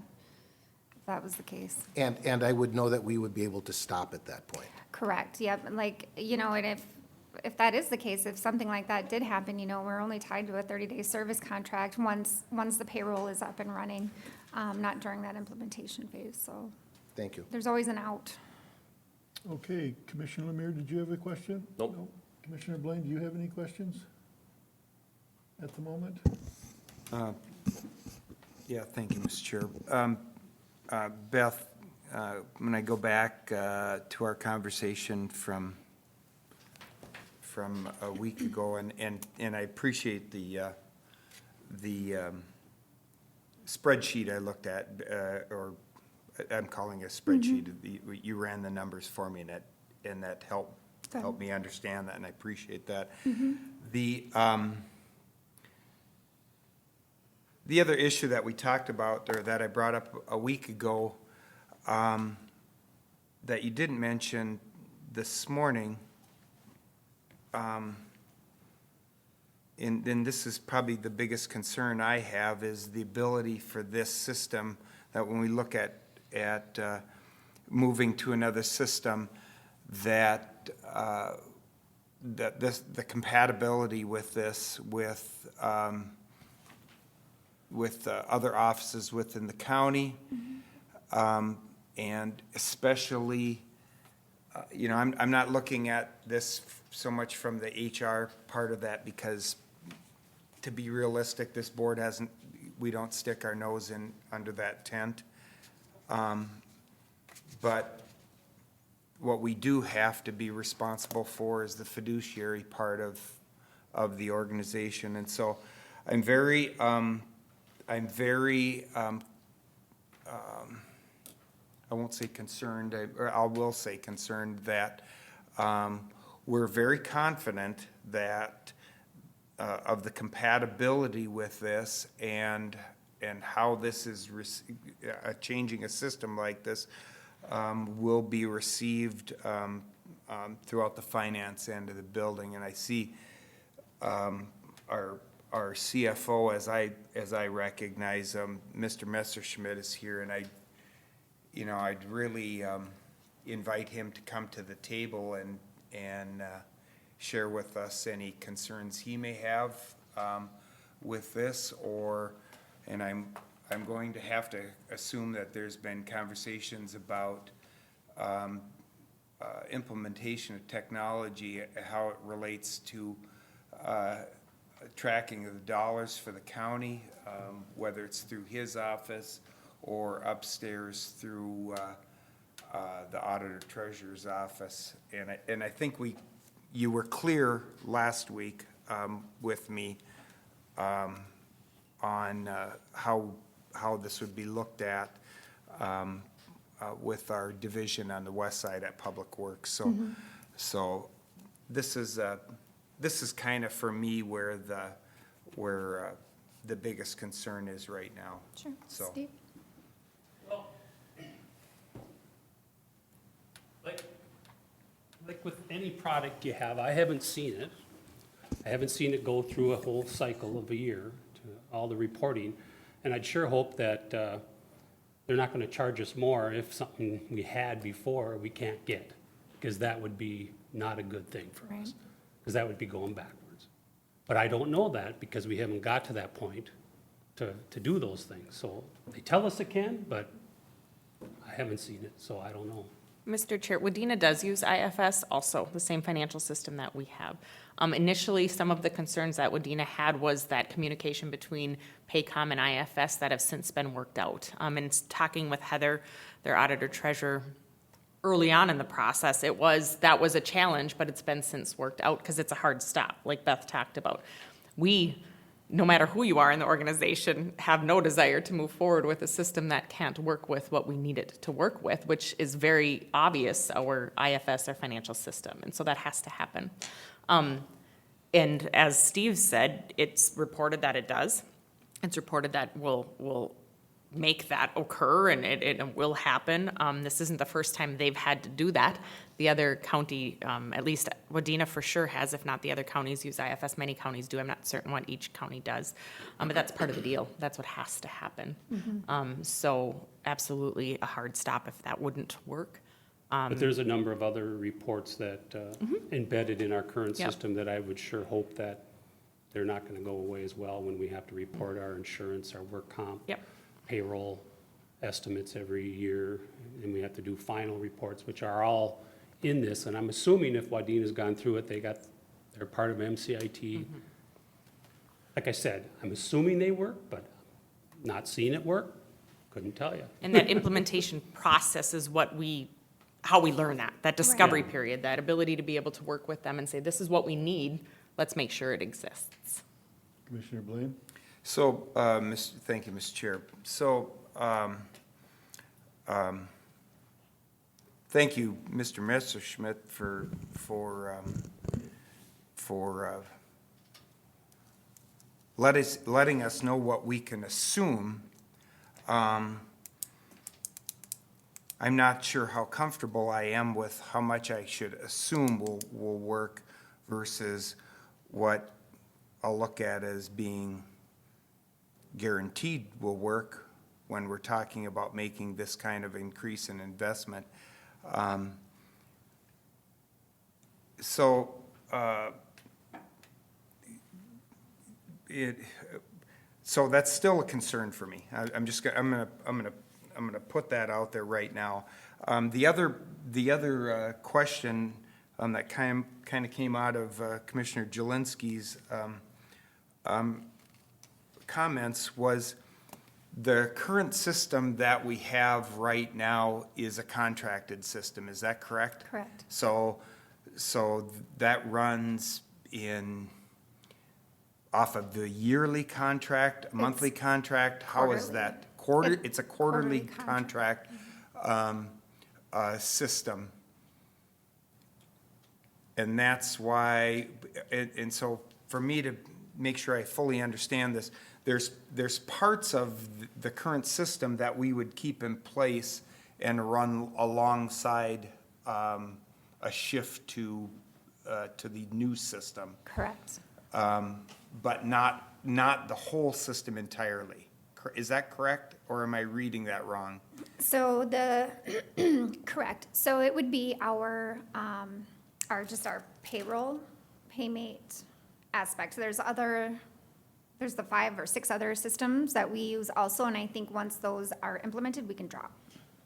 Speaker 8: was the case.
Speaker 2: and I would know that we would be able to stop at that point.
Speaker 8: Correct, yep, and like, and if that is the case, if something like that did happen, we're only tied to a 30-day service contract once the payroll is up and running, not during that implementation phase, so
Speaker 2: Thank you.
Speaker 8: there's always an out.
Speaker 1: Okay, Commissioner Lemire, did you have a question?
Speaker 3: Nope.
Speaker 1: No. Commissioner Blaine, do you have any questions at the moment?
Speaker 9: Yeah, thank you, Mr. Chair. Beth, when I go back to our conversation from a week ago, and I appreciate the spreadsheet I looked at, or I'm calling it a spreadsheet. You ran the numbers for me, and that helped me understand that, and I appreciate that. The other issue that we talked about, or that I brought up a week ago, that you didn't mention this morning, and this is probably the biggest concern I have, is the ability for this system, that when we look at moving to another system, that the compatibility with this, with other offices within the county, and especially, I'm not looking at this so much from the HR part of that, because to be realistic, this board we don't stick our nose in under that tent. But what we do have to be responsible for is the fiduciary part of the organization. And so I'm very, I won't say concerned, or I will say concerned that we're very confident that of the compatibility with this, and how this is changing a system like this will be received throughout the finance end of the building. And I see our CFO, as I recognize Mr. Messerschmidt is here, and I'd really invite him to come to the table and share with us any concerns he may have with this, and I'm going to have to assume that there's been conversations about implementation of technology, how it relates to tracking of the dollars for the county, whether it's through his office or upstairs through the auditor treasurer's office. And I think you were clear last week with me on how this would be looked at with our division on the west side at Public Works. So this is kind of for me where the biggest concern is right now.
Speaker 8: Sure,
Speaker 9: So-
Speaker 8: Steve?
Speaker 10: Like with any product you have, I haven't seen it. I haven't seen it go through a whole cycle of a year to all the reporting. And I'd sure hope that they're not gonna charge us more if something we had before we can't get, because that would be not a good thing for
Speaker 8: Right.
Speaker 10: us, because that would be going backwards. But I don't know that because we haven't got to that point to do those things. So they tell us it can, but I haven't seen it, so I don't know.
Speaker 7: Mr. Chair, Wadena does use IFS also, the same financial system that we have. Initially, some of the concerns that Wadena had was that communication between Paycom and IFS that have since been worked out. And talking with Heather, their auditor treasurer, early on in the process, that was a challenge, but it's been since worked out because it's a hard stop, like Beth talked about. We, no matter who you are in the organization, have no desire to move forward with a system that can't work with what we need it to work with, which is very obvious, our IFS, our financial system, and so that has to happen. And as Steve said, it's reported that it does. It's reported that we'll make that occur, and it will happen. This isn't the first time they've had to do that. The other county, at least Wadena for sure has, if not the other counties use IFS. Many counties do. I'm not certain what each county does. But that's part of the deal. That's what has to happen. So absolutely a hard stop if that wouldn't work.
Speaker 10: But there's a number of other reports that embedded in our current
Speaker 7: Yep.
Speaker 10: system that I would sure hope that they're not going to go away as well when we have to report our insurance, our work comp,
Speaker 7: Yep.
Speaker 10: payroll estimates every year, and we have to do final reports, which are all in this. And I'm assuming if Wadena's gone through it, they're part of MCIT. Like I said, I'm assuming they work, but not seeing it work, couldn't tell you.
Speaker 7: And that implementation process is how we learn that discovery period, that ability to be able to work with them and say, this is what we need, let's make sure it exists.
Speaker 1: Commissioner Blaine?
Speaker 9: So, thank you, Mr. Chair. So, thank you, Mr. Messerschmidt, for letting us know what we can assume. I'm not sure how comfortable I am with how much I should assume will work versus what I'll look at as being guaranteed will work when we're talking about making this kind of increase in investment. So that's still a concern for me. I'm gonna put that out there right now. The other question that kind of came out of Commissioner Jelinski's comments was the current system that we have right now is a contracted system. Is that correct?
Speaker 8: Correct.
Speaker 9: So that runs off of the yearly contract, monthly contract? How is
Speaker 8: quarterly.
Speaker 9: that? It's a quarterly
Speaker 8: Quarterly
Speaker 9: contract system. And that's why, and so for me to make sure I fully understand this, there's parts of the current system that we would keep in place and run alongside a shift to the new system,
Speaker 8: Correct.
Speaker 9: but not the whole system entirely. Is that correct, or am I reading that wrong?
Speaker 8: So correct. So it would be our payroll, paymate aspect. There's the 5 or 6 other systems that we use also, and I think once those are implemented, we can drop.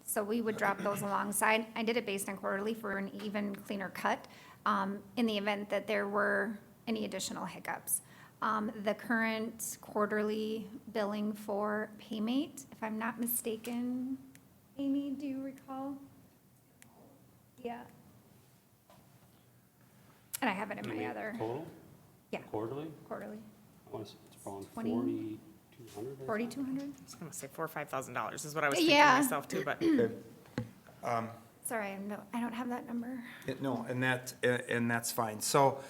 Speaker 8: So we would drop those alongside. I did it based on quarterly for an even cleaner cut, in the event that there were any additional hiccups. The current quarterly billing for Paymate, if I'm not mistaken, Amy, do you recall? Yeah. And I have it in
Speaker 10: You
Speaker 8: my
Speaker 10: mean
Speaker 8: other,
Speaker 10: Total,
Speaker 8: yeah,
Speaker 10: quarterly?
Speaker 8: quarterly,
Speaker 10: I want to say it's around
Speaker 8: 20
Speaker 10: 4,200.
Speaker 8: 4,200?
Speaker 7: I was gonna say $4,000 or $5,000 is what I was thinking
Speaker 8: Yeah.
Speaker 7: myself too, but.
Speaker 8: Sorry, I don't have that number.
Speaker 9: No, and that's fine. So,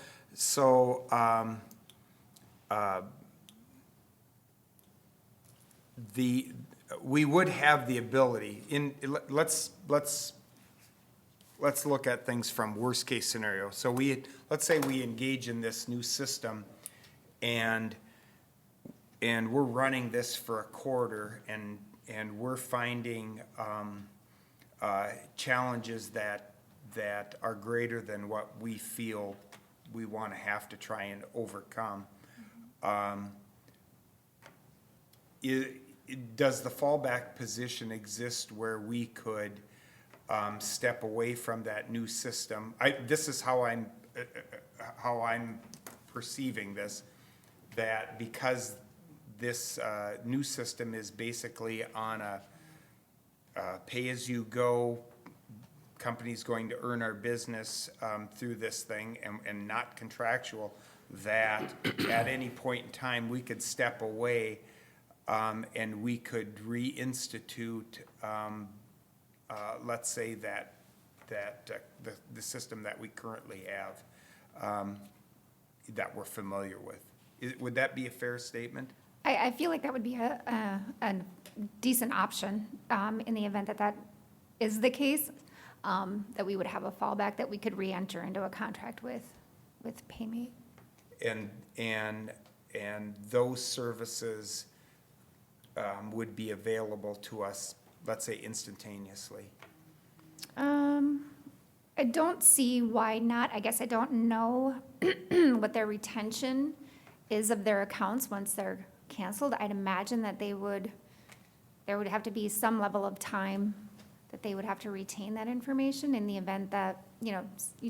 Speaker 9: we would have the ability let's look at things from worst case scenario. So let's say we engage in this new system and we're running this for a quarter and we're finding challenges that are greater than what we feel we want to have to try and overcome. Does the fallback position exist where we could step away from that new system. This is how I'm perceiving this, that because this new system is basically on a pay-as-you-go, company's going to earn our business through this thing and not contractual, that at any point in time, we could step away and we could reinstitute, let's say that the system that we currently have, that we're familiar with. Would that be a fair statement?
Speaker 8: I feel like that would be a decent option in the event that that is the case, that we would have a fallback, that we could re-enter into a contract with PayMate.
Speaker 9: And those services would be available to us, let's say instantaneously.
Speaker 8: I don't see why not. I guess I don't know what their retention is of their accounts once they're canceled. I'd imagine that there would have to be some level of time that they would have to retain that information in the event that, you know,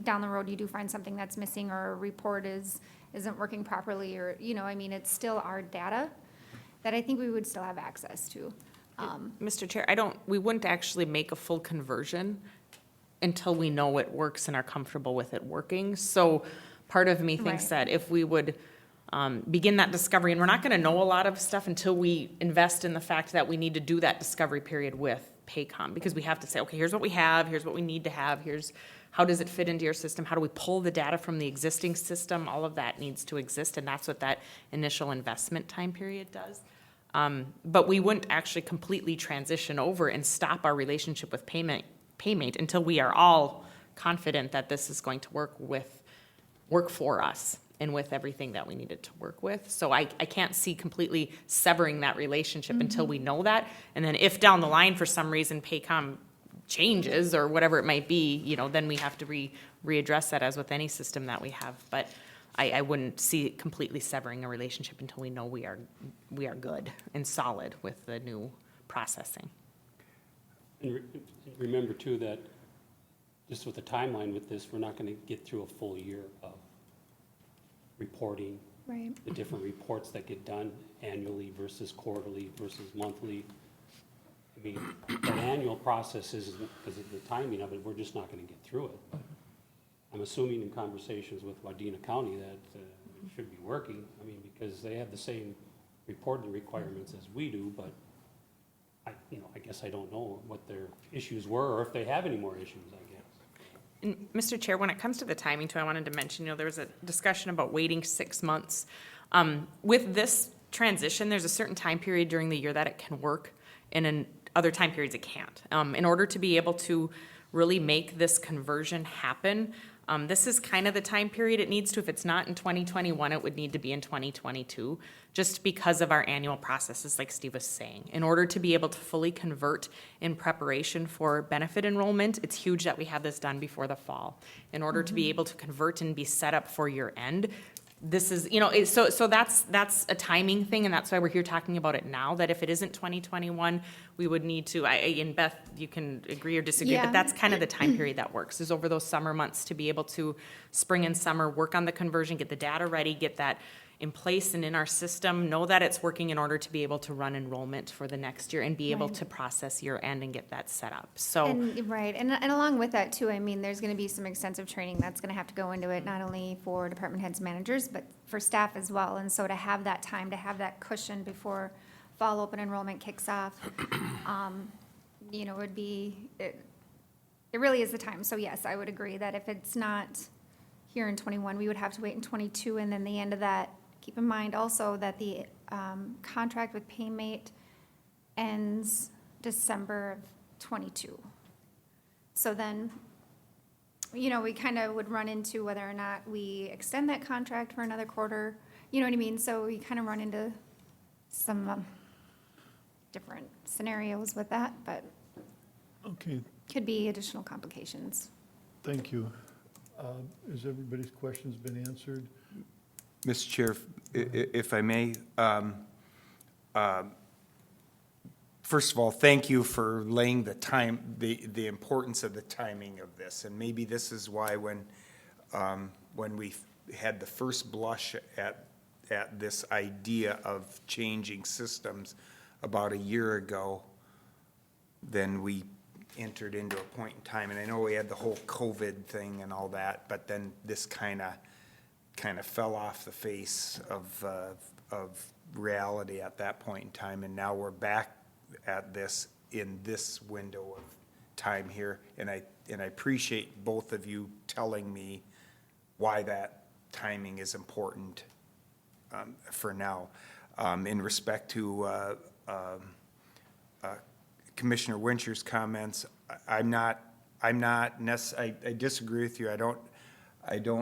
Speaker 8: down the road you do find something that's missing, or a report isn't working properly, or, you know, I mean, it's still our data that I think we would still have access to.
Speaker 7: Mr. Chair, we wouldn't actually make a full conversion until we know it works and are comfortable with it working. So part of me thinks
Speaker 8: Right.
Speaker 7: that if we would begin that discovery, and we're not gonna know a lot of stuff until we invest in the fact that we need to do that discovery period with Paycom, because we have to say, okay, here's what we have, here's what we need to have, here's how does it fit into your system, how do we pull the data from the existing system, all of that needs to exist, and that's what that initial investment time period does. But we wouldn't actually completely transition over and stop our relationship with PayMate until we are all confident that this is going to work for us and with everything that we needed to work with. So I can't see completely severing that relationship until we know that. And then if down the line, for some reason, Paycom changes or whatever it might be, you know, then we have to readdress that as with any system that we have. But I wouldn't see it completely severing a relationship until we know we are good and solid with the new processing.
Speaker 10: And remember too that just with the timeline with this, we're not gonna get through a full year of reporting,
Speaker 8: Right.
Speaker 10: the different reports that get done annually versus quarterly versus monthly. I mean, that annual process is, because of the timing of it, we're just not gonna get through it. I'm assuming in conversations with Wadena County that it should be working, I mean, because they have the same reporting requirements as we do, but I guess I don't know what their issues were, or if they have any more issues, I guess.
Speaker 7: And Mr. Chair, when it comes to the timing too, I wanted to mention, there was a discussion about waiting 6 months. With this transition, there's a certain time period during the year that it can work, and in other time periods it can't. In order to be able to really make this conversion happen, this is kind of the time period it needs to. If it's not in 2021, it would need to be in 2022, just because of our annual processes, like Steve was saying. In order to be able to fully convert in preparation for benefit enrollment, it's huge that we have this done before the fall. In order to be able to convert and be set up for year end, this is, so that's a timing thing, and that's why we're here talking about it now, that if it isn't 2021, we would need to, and Beth, you can agree or disagree,
Speaker 8: Yeah.
Speaker 7: but that's kind of the time period that works, is over those summer months to be able to, spring and summer, work on the conversion, get the data ready, get that in place and in our system, know that it's working in order to be able to run enrollment for the next year and be able
Speaker 8: Right.
Speaker 7: to process year end and get that set up. So,
Speaker 8: Right, and along with that too, I mean, there's gonna be some extensive training that's gonna have to go into it, not only for department heads, managers, but for staff as well. And so to have that time, to have that cushion before fall open enrollment kicks off, would be, it really is the time. So yes, I would agree that if it's not here in 21, we would have to wait in 22, and then the end of that. Keep in mind also that the contract with PayMate ends December of 22. So then, we kind of would run into whether or not we extend that contract for another quarter, you know what I mean? So we kind of run into some different scenarios with that, but
Speaker 1: Okay,
Speaker 8: could be additional complications.
Speaker 1: thank you. Has everybody's questions been answered?
Speaker 9: Mr. Chair, if I may, first of all, thank you for laying the time, the importance of the timing of this. And maybe this is why when we had the first blush at this idea of changing systems about a year ago, then we entered into a point in time. And I know we had the whole COVID thing and all that, but then this kind of fell off the face of reality at that point in time. And now we're back at this in this window of time here. And I appreciate both of you telling me why that timing is important for now. In respect to Commissioner Wincher's comments, I disagree with you.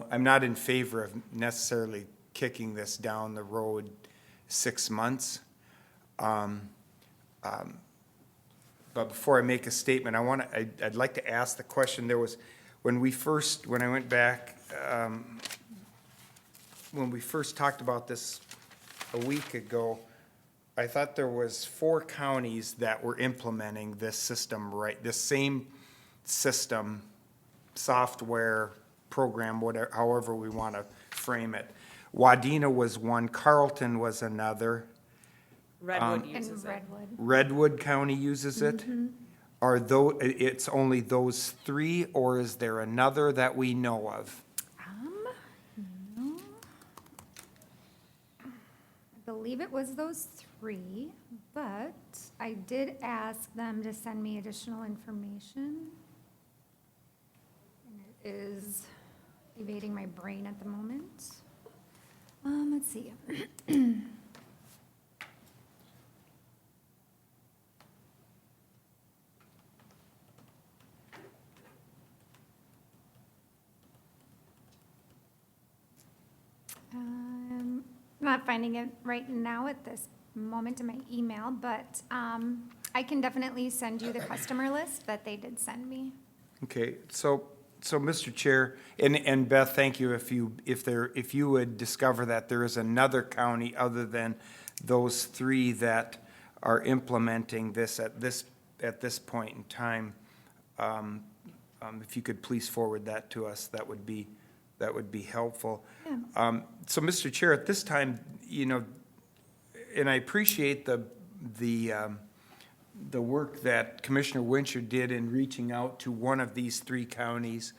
Speaker 9: I'm not in favor of necessarily kicking this down the road 6 months. But before I make a statement, I'd like to ask the question. There was, when I went back, when we first talked about this a week ago, I thought there was 4 counties that were implementing this system, right? This same system, software, program, whatever, however we want to frame it. Wadena was one, Carlton was another.
Speaker 7: Redwood
Speaker 8: And
Speaker 7: uses it.
Speaker 8: Redwood.
Speaker 9: Redwood County uses it? Are it's only those 3, or is there another that we know of?
Speaker 8: No. I believe it was those 3, but I did ask them to send me additional information. And it is evading my brain at the moment. Let's see. I'm not finding it right now at this moment in my email, but I can definitely send you the customer list that they did send me.
Speaker 9: Okay, so Mr. Chair, and Beth, thank you if you would discover that there is another county other than those 3 that are implementing this at this point in time, if you could please forward that to us, that would be helpful.
Speaker 8: Yeah.
Speaker 9: So, Mr. Chair, at this time, and I appreciate the work that Commissioner Wincher did in reaching out to one of these 3 counties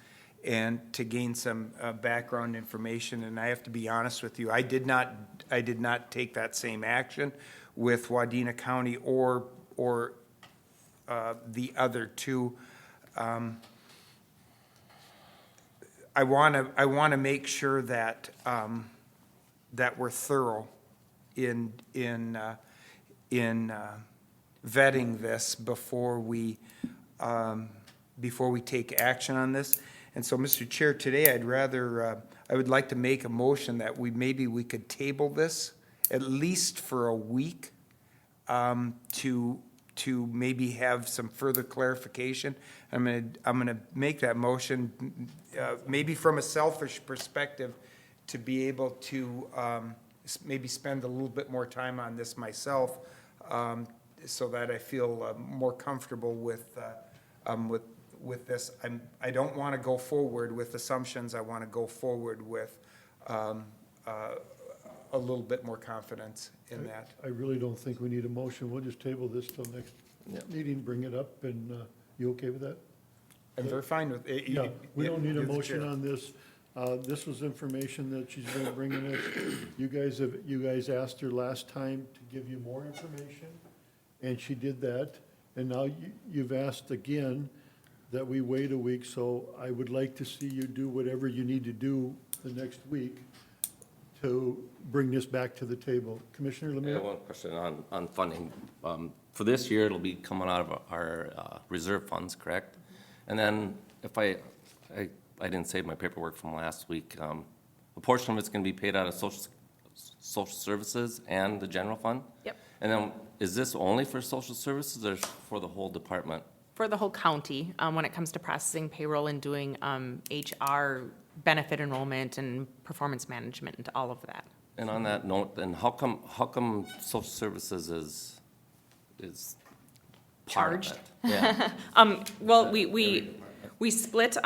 Speaker 9: and to gain some background information. And I have to be honest with you, I did not take that same action with Wadena County or the other 2. I want to make sure that that we're thorough in vetting this before we take action on this. And so, Mr. Chair, today I would like to make a motion that we could table this at least for a week to maybe have some further clarification. I'm gonna make that motion, maybe from a selfish perspective, to be able to maybe spend a little bit more time on this myself, so that I feel more comfortable with this. I don't want to go forward with assumptions. I want to go forward with a little bit more confidence in that.
Speaker 1: I really don't think we need a motion. We'll just table this till next meeting, bring it up, and you okay with that?
Speaker 9: I'm very fine with it.
Speaker 1: Yeah, we don't need a
Speaker 9: You're the
Speaker 1: motion
Speaker 9: chair.
Speaker 1: on this. This was information that she's been bringing us. You guys asked her last time to give you more information, and she did that. And now you've asked again that we wait a week, so I would like to see you do whatever you need to do the next week to bring this back to the table. Commissioner
Speaker 3: I have
Speaker 1: Lemire?
Speaker 3: one question on funding. For this year, it'll be coming out of our reserve funds, correct? And then if I didn't save my paperwork from last week, a portion of it's gonna be paid out of social services and the general fund?
Speaker 7: Yep.
Speaker 3: And then, is this only for social services or for the whole department?
Speaker 7: For the whole county, when it comes to processing payroll and doing HR, benefit enrollment and performance management and all of that.
Speaker 3: And on that note, then how come social services is part of
Speaker 7: Charged.
Speaker 3: it. Yeah.
Speaker 7: Well, we split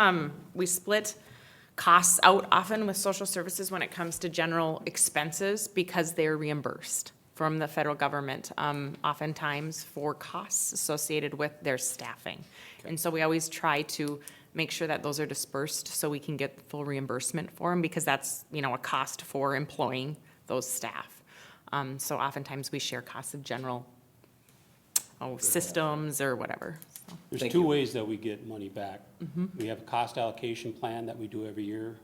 Speaker 7: costs out often with social services when it comes to general expenses because they're reimbursed from the federal government, oftentimes for costs associated with their staffing. And so we always try to make sure that those are dispersed so we can get full reimbursement for them, because that's, a cost for employing those staff. So oftentimes we share costs of general, systems or whatever. So.
Speaker 10: There's
Speaker 3: Thank
Speaker 10: two
Speaker 3: you.
Speaker 10: ways that we get money back. We have a cost allocation plan that we do every year.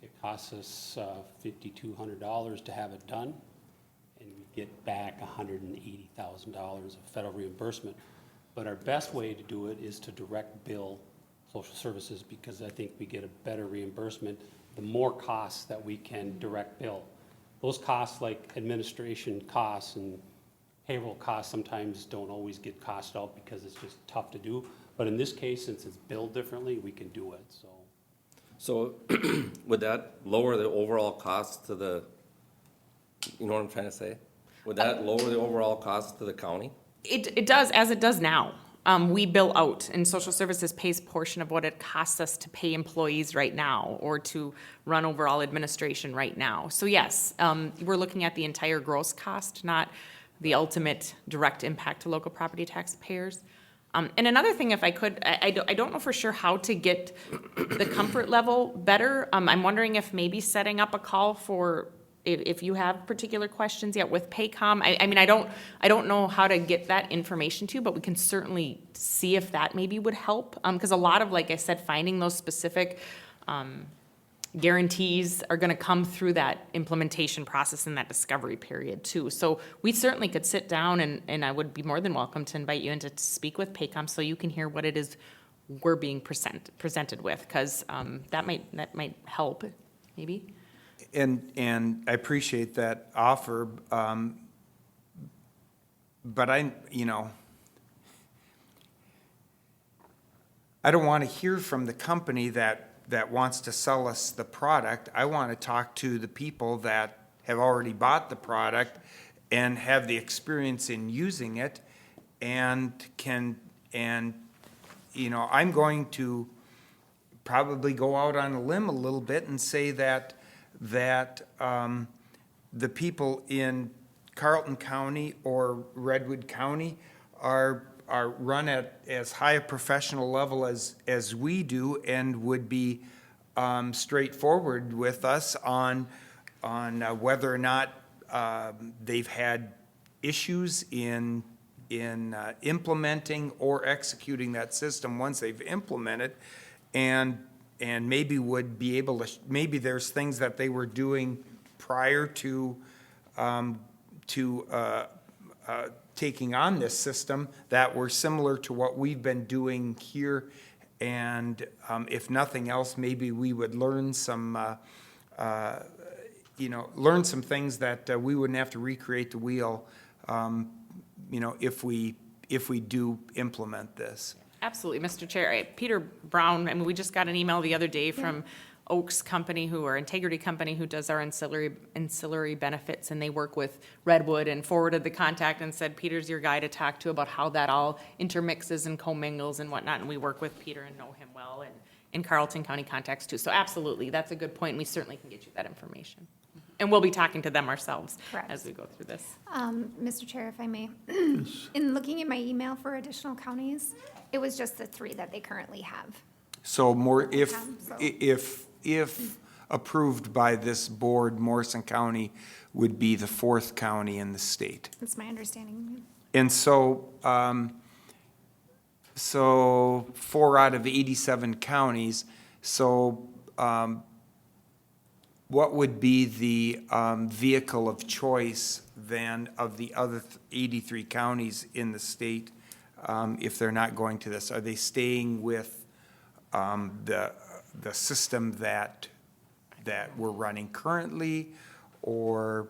Speaker 10: It costs us $5,200 to have it done, and we get back $180,000 of federal reimbursement. But our best way to do it is to direct bill social services, because I think we get a better reimbursement the more costs that we can direct bill. Those costs, like administration costs and payroll costs, sometimes don't always get costed out because it's just tough to do. But in this case, since it's billed differently, we can do it, so.
Speaker 3: So would that lower the overall cost to the, you know what I'm trying to say? Would that lower the overall cost to the county?
Speaker 7: It does, as it does now. We bill out, and social services pays a portion of what it costs us to pay employees right now or to run overall administration right now. So yes, we're looking at the entire gross cost, not the ultimate direct impact to local property taxpayers. And another thing, if I could, I don't know for sure how to get the comfort level better. I'm wondering if maybe setting up a call for, if you have particular questions yet with Paycom. I mean, I don't know how to get that information to you, but we can certainly see if that maybe would help. Because a lot of, like I said, finding those specific guarantees are going to come through that implementation process and that discovery period too. So we certainly could sit down, and I would be more than welcome to invite you in to speak with Paycom so you can hear what it is we're being presented with, because that might help, maybe.
Speaker 9: And I appreciate that offer, but I don't want to hear from the company that wants to sell us the product. I want to talk to the people that have already bought the product and have the experience in using it, and I'm going to probably go out on a limb a little bit and say that the people in Carlton County or Redwood County are run at as high a professional level as we do, and would be straightforward with us on whether or not they've had issues in implementing or executing that system once they've implemented, and maybe would be able to, maybe there's things that they were doing prior to taking on this system that were similar to what we've been doing here. And if nothing else, maybe we would learn some things that we wouldn't have to recreate the wheel, if we do implement this.
Speaker 7: Absolutely, Mr. Chair. Peter Brown, I mean, we just got an email the other day from Oaks Company, Integrity Company, who does our ancillary benefits, and they work with Redwood, and forwarded the contact and said, Peter's your guy to talk to about how that all intermixes and commingles and whatnot, and we work with Peter and know him well, and in Carleton County context too. So absolutely, that's a good point, and we certainly can get you that information. And we'll be talking to them ourselves
Speaker 8: Correct.
Speaker 7: as we go through this.
Speaker 8: Mr. Chair, if I may, in looking at my email for additional counties, it was just the 3 that they currently have.
Speaker 9: So more,
Speaker 8: So-
Speaker 9: if approved by this board, Morrison County would be the 4th county in the state.
Speaker 8: That's my understanding.
Speaker 9: And so, 4 out of 87 counties, so, what would be the vehicle of choice then of the other 83 counties in the state, if they're not going to this? Are they staying with the system that we're running currently, or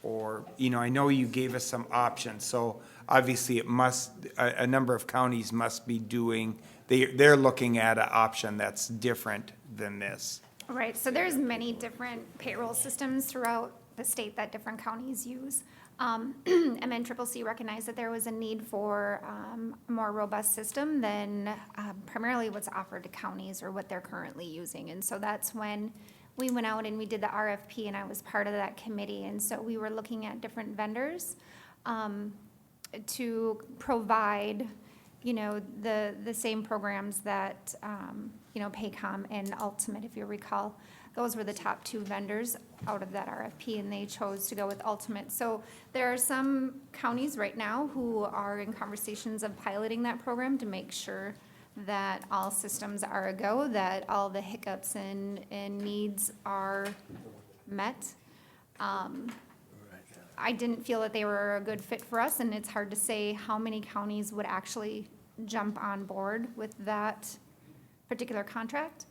Speaker 9: I know you gave us some options, so obviously it must, a number of counties must be doing, they're looking at an option that's different than this.
Speaker 8: Right, so there's many different payroll systems throughout the state that different counties use. MNCCC recognized that there was a need for a more robust system than primarily what's offered to counties or what they're currently using. And so that's when we went out and we did the RFP, and I was part of that committee. And so we were looking at different vendors to provide, the same programs that, Paycom and Ultimate, if you recall. Those were the top two vendors out of that RFP, and they chose to go with Ultimate. So there are some counties right now who are in conversations of piloting that program to make sure that all systems are a go, that all the hiccups and needs are met. I didn't feel that they were a good fit for us, and it's hard to say how many counties would actually jump on board with that particular contract.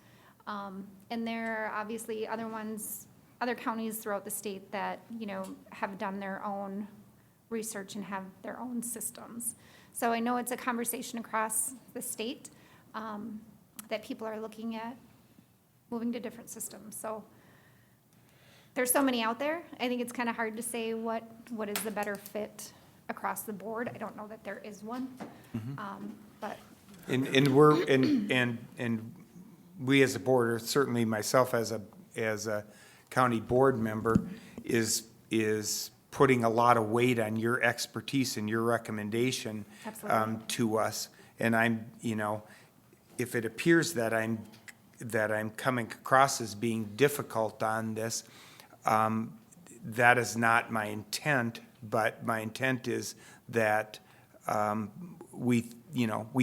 Speaker 8: And there are obviously other counties throughout the state that, have done their own research and have their own systems. So I know it's a conversation across the state, that people are looking at moving to different systems. So there's so many out there. I think it's kind of hard to say what is the better fit across the board. I don't know that there is one. But
Speaker 9: And we as a board, or certainly myself as a county board member, is putting a lot of weight on your expertise and your recommendation
Speaker 8: Absolutely.
Speaker 9: to us. And I'm, if it appears that I'm coming across as being difficult on this, that is not my intent, but my intent is that we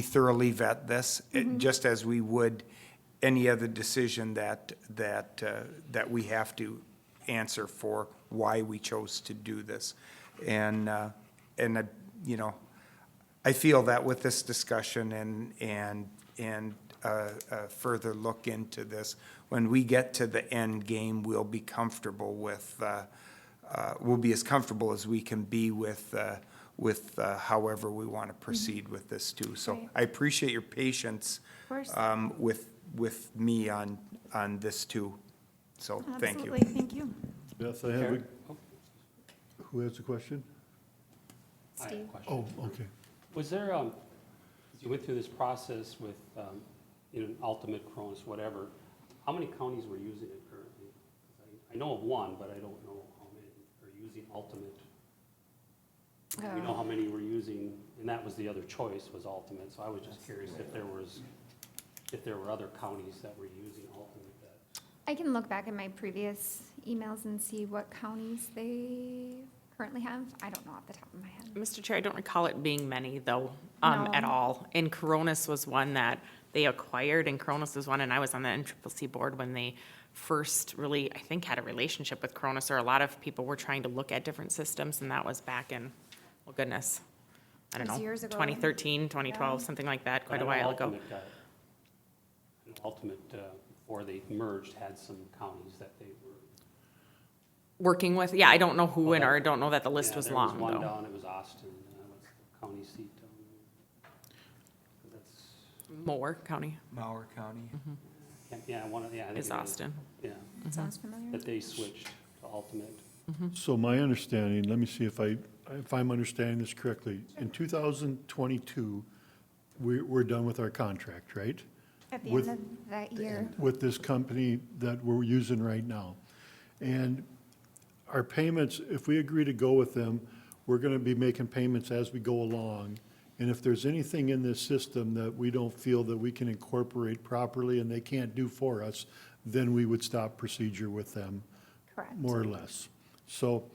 Speaker 9: thoroughly vet this, just as we would any other decision that we have to answer for why we chose to do this. And I feel that with this discussion and a further look into this, when we get to the end game, we'll be comfortable with, we'll be as comfortable as we can be with however we want to proceed with this too. So
Speaker 8: Right.
Speaker 9: I appreciate your patience
Speaker 8: Of course.
Speaker 9: with me on this too. So thank you.
Speaker 8: Absolutely, thank you.
Speaker 1: Beth, I have who has a question?
Speaker 10: I have a
Speaker 8: Steve.
Speaker 10: question.
Speaker 1: Oh, okay.
Speaker 10: Was there, as you went through this process with, Ultimate, Cronus, whatever, how many counties were using it currently? I know of one, but I don't know how many are using Ultimate. We know how many were using, and that was the other choice, was Ultimate, so I was just curious if there were other counties that were using Ultimate that.
Speaker 8: I can look back at my previous emails and see what counties they currently have. I don't know off the top of my head.
Speaker 7: Mr. Chair, I don't recall it being many, though,
Speaker 8: No.
Speaker 7: at all. And Cronus was one that they acquired, and Cronus was one, and I was on the NCCC board when they first really, I think, had a relationship with Cronus, or a lot of people were trying to look at different systems, and that was back in, well, goodness, I don't
Speaker 8: It was
Speaker 7: know,
Speaker 8: years ago.
Speaker 7: 2013, 2012,
Speaker 8: Yeah.
Speaker 7: something like that,
Speaker 10: But
Speaker 7: quite
Speaker 10: I
Speaker 7: a
Speaker 10: know
Speaker 7: while ago.
Speaker 10: Ultimate, before they merged, had some counties that they were.
Speaker 7: Working with, yeah, I don't know who,
Speaker 10: Well,
Speaker 7: and
Speaker 10: that-
Speaker 7: or I don't know that the list
Speaker 10: Yeah,
Speaker 7: was
Speaker 10: there
Speaker 7: long,
Speaker 10: one
Speaker 7: though.
Speaker 10: down, it was Austin, and that was the county seat down there. That's,
Speaker 7: Moore County
Speaker 9: Mower County.
Speaker 10: yeah, I think
Speaker 7: is
Speaker 10: it was-
Speaker 7: Austin.
Speaker 10: Yeah,
Speaker 8: Sounds familiar.
Speaker 10: that they switched to Ultimate.
Speaker 1: So my understanding, let me see if I'm understanding this correctly. In 2022, we're done with our contract, right?
Speaker 8: At the
Speaker 1: With-
Speaker 8: end of that year.
Speaker 1: With this company that we're using right now. And our payments, if we agree to go with them, we're gonna be making payments as we go along. And if there's anything in this system that we don't feel that we can incorporate properly and they can't do for us, then we would stop procedure with them,
Speaker 8: Correct.
Speaker 1: more or less. So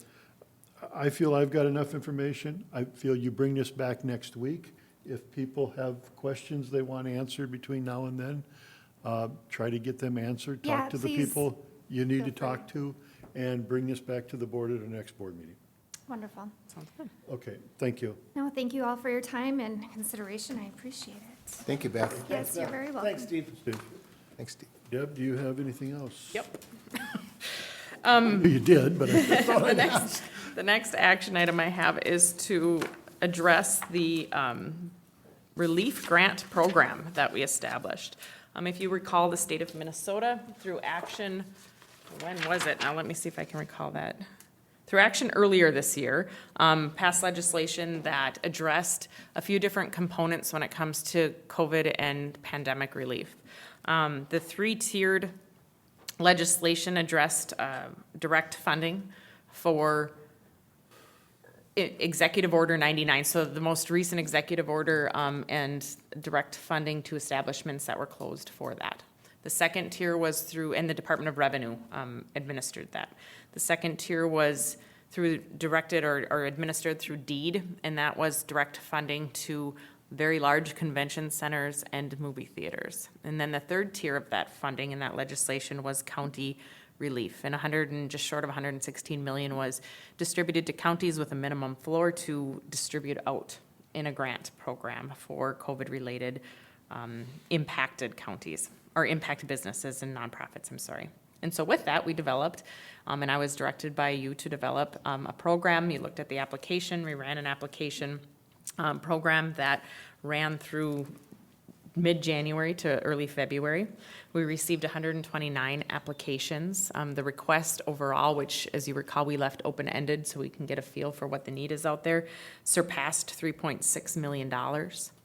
Speaker 1: I feel I've got enough information. I feel you bring this back next week. If people have questions they want answered between now and then, try to get them answered.
Speaker 8: Yeah,
Speaker 1: Talk to the
Speaker 8: please.
Speaker 1: people you need to
Speaker 8: Feel free.
Speaker 1: talk to, and bring this back to the board at our next board meeting.
Speaker 8: Wonderful.
Speaker 7: Sounds good.
Speaker 1: Okay, thank you.
Speaker 8: No, thank you all for your time and consideration. I appreciate it.
Speaker 2: Thank you, Beth.
Speaker 8: Yes, you're very welcome.
Speaker 5: Thanks, Steve.
Speaker 1: Steve.
Speaker 2: Thanks, Steve.
Speaker 1: Deb, do you have anything else?
Speaker 7: Yep.
Speaker 1: You did, but
Speaker 7: The next action item I have is to address the relief grant program that we established. If you recall, the state of Minnesota, through action, when was it? Now, let me see if I can recall that. through action earlier this year, passed legislation that addressed a few different components when it comes to COVID and pandemic relief. The three-tiered legislation addressed direct funding for Executive Order 99, so the most recent executive order and direct funding to establishments that were closed for that. The second tier was through, and the Department of Revenue administered that. The second tier was through directed or administered through deed, and that was direct funding to very large convention centers and movie theaters. And then the third tier of that funding in that legislation was county relief, and just short of 116 million was distributed to counties with a minimum floor to distribute out in a grant program for COVID-related impacted counties, or impacted businesses and nonprofits, I'm sorry. And so with that, we developed, and I was directed by you to develop a program. You looked at the application, we ran an application program that ran through mid-January to early February. We received 129 applications. The request overall, which as you recall, we left open-ended so we can get a feel for what the need is out there, surpassed $3.6 million.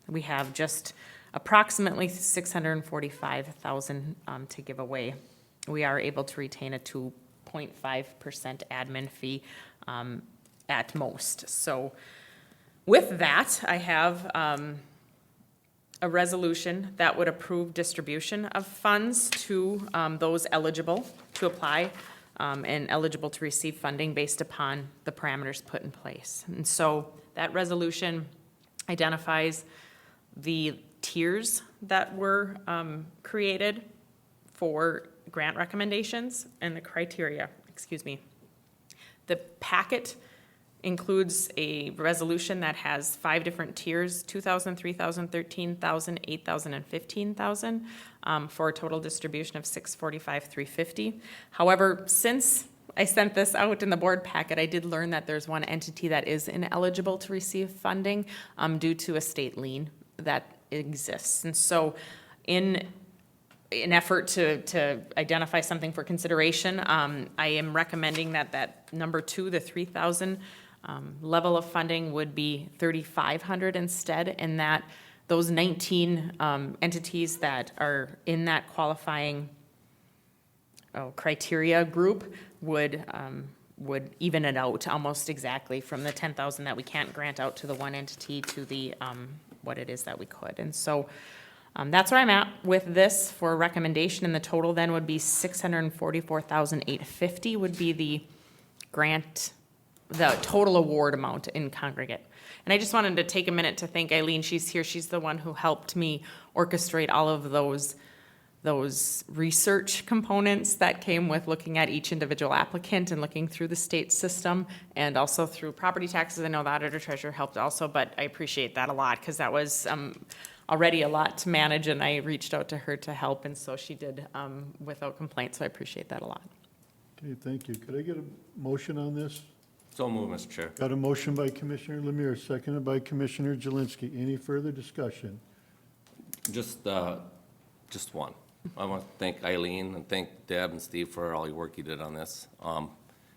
Speaker 7: We have just approximately $645,000 to give away. We are able to retain a 2.5% admin fee at most. So with that, I have a resolution that would approve distribution of funds to those eligible to apply and eligible to receive funding based upon the parameters put in place. And so that resolution identifies the tiers that were created for grant recommendations and the criteria, The packet includes a resolution that has 5 different tiers, 2,000, 3,000, 13,000, 8,000, and 15,000, for a total distribution of $645,350. However, since I sent this out in the board packet, I did learn that there's one entity that is ineligible to receive funding due to a state lien that exists. And so in an effort to identify something for consideration, I am recommending that number 2, the 3,000 level of funding would be 3,500 instead, and that those 19 entities that are in that qualifying criteria group would even it out almost exactly from the 10,000 that we can't grant out to the one entity to the what it is that we could. And so that's where I'm at with this for recommendation, and the total then would be $644,850 would be the grant, the total award amount in congregate. And I just wanted to take a minute to thank Eileen. She's here. She's the one who helped me orchestrate all of those research components that came with looking at each individual applicant and looking through the state system and also through property taxes. I know the auditor treasurer helped also, but I appreciate that a lot because that was already a lot to manage, and I reached out to her to help, and so she did without complaint, so I appreciate that a lot.
Speaker 1: Okay, thank you. Could I get a motion on this?
Speaker 3: So move, Mr. Chair.
Speaker 1: Got a motion by Commissioner Lemire, seconded by Commissioner Jelinski. Any further discussion?
Speaker 3: Just one. I want to thank Eileen and thank Deb and Steve for all your work you did on this.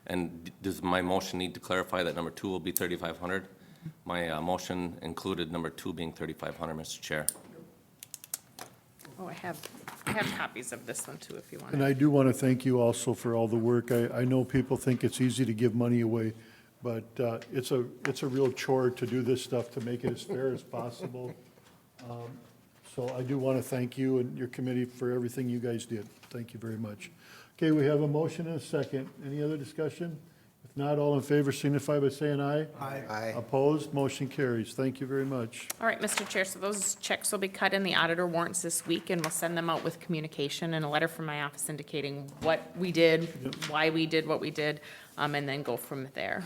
Speaker 3: And does my motion need to clarify that number 2 will be 3,500? My motion included number 2 being 3,500, Mr. Chair.
Speaker 7: Oh, I have copies of this one too if you want.
Speaker 1: And I do want to thank you also for all the work. I know people think it's easy to give money away, but it's a real chore to do this stuff to make it as fair as possible. So I do want to thank you and your committee for everything you guys did. Thank you very much. Okay, we have a motion and a second. Any other discussion? If not, all in favor signify by saying aye.
Speaker 2: Aye.
Speaker 1: Opposed, motion carries. Thank you very much.
Speaker 7: All right, Mr. Chair, so those checks will be cut in the auditor warrants this week, and we'll send them out with communication and a letter from my office indicating what we did, why we did what we did, and then go from there.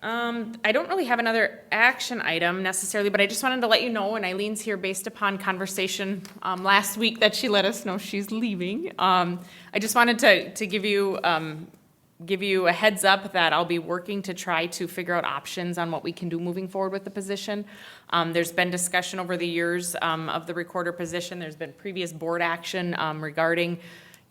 Speaker 7: I don't really have another action item necessarily, but I just wanted to let you know, and Eileen's here based upon conversation last week that she let us know she's leaving. I just wanted to give you a heads up that I'll be working to try to figure out options on what we can do moving forward with the position. There's been discussion over the years of the recorder position. There's been previous board action regarding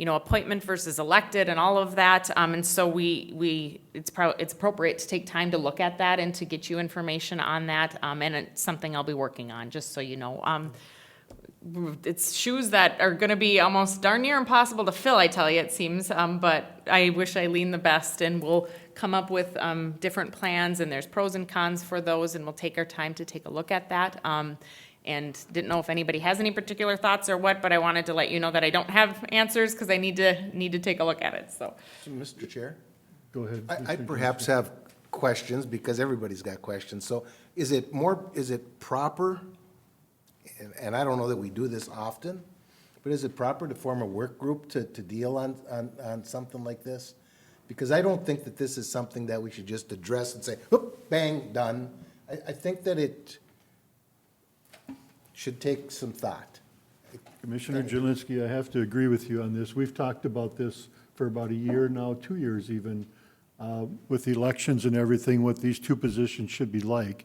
Speaker 7: appointment versus elected and all of that. And so it's appropriate to take time to look at that and to get you information on that. And it's something I'll be working on, just so you know. It's shoes that are gonna be almost darn near impossible to fill, I tell you, it seems. But I wish Eileen the best, and we'll come up with different plans, and there's pros and cons for those, and we'll take our time to take a look at that. And didn't know if anybody has any particular thoughts or what, but I wanted to let you know that I don't have answers, because I need to take a look at it, so.
Speaker 2: So, Mr. Chair?
Speaker 1: Go ahead.
Speaker 2: I
Speaker 1: Mr.
Speaker 2: perhaps have questions, because everybody's got questions. So is it proper, and I don't know that we do this often, but is it proper to form a work group to deal on something like this? Because I don't think that this is something that we should just address and say, whoop, bang, done. I think that it should take some thought.
Speaker 1: Commissioner Jelinski, I have to agree with you on this. We've talked about this for about a year now, 2 years even, with elections and everything, what these two positions should be like.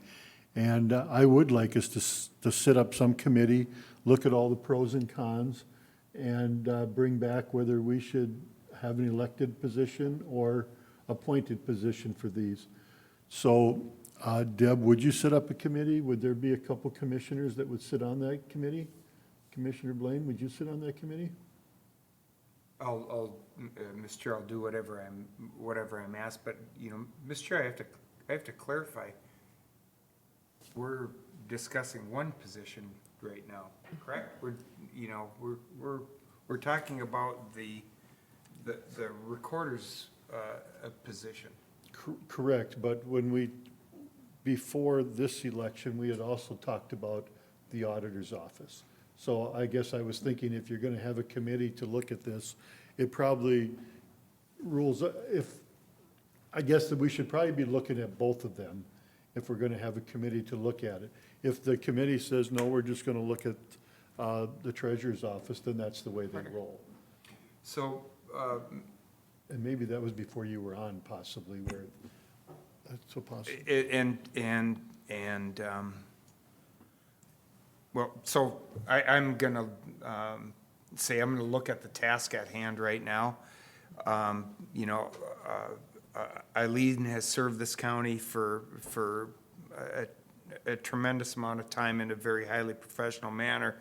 Speaker 1: And I would like us to sit up some committee, look at all the pros and cons, and bring back whether we should have an elected position or appointed position for these. So, Deb, would you set up a committee? Would there be a couple commissioners that would sit on that committee? Commissioner Blaine, would you sit on that committee?
Speaker 9: Mr. Chair, I'll do whatever I'm asked, but, Mr. Chair, I have to clarify. We're discussing one position right now, correct? We're talking about the recorder's, position.
Speaker 1: Correct, but before this election, we had also talked about the auditor's office. So I guess I was thinking if you're gonna have a committee to look at this, it probably I guess that we should probably be looking at both of them if we're gonna have a committee to look at it. If the committee says, no, we're just gonna look at the treasurer's office, then that's the way they roll.
Speaker 9: So,
Speaker 1: And maybe that was before you were on possibly, where, that's so possible.
Speaker 9: well, so I'm gonna, say I'm gonna look at the task at hand right now. Eileen has served this county for a tremendous amount of time in a very highly professional manner.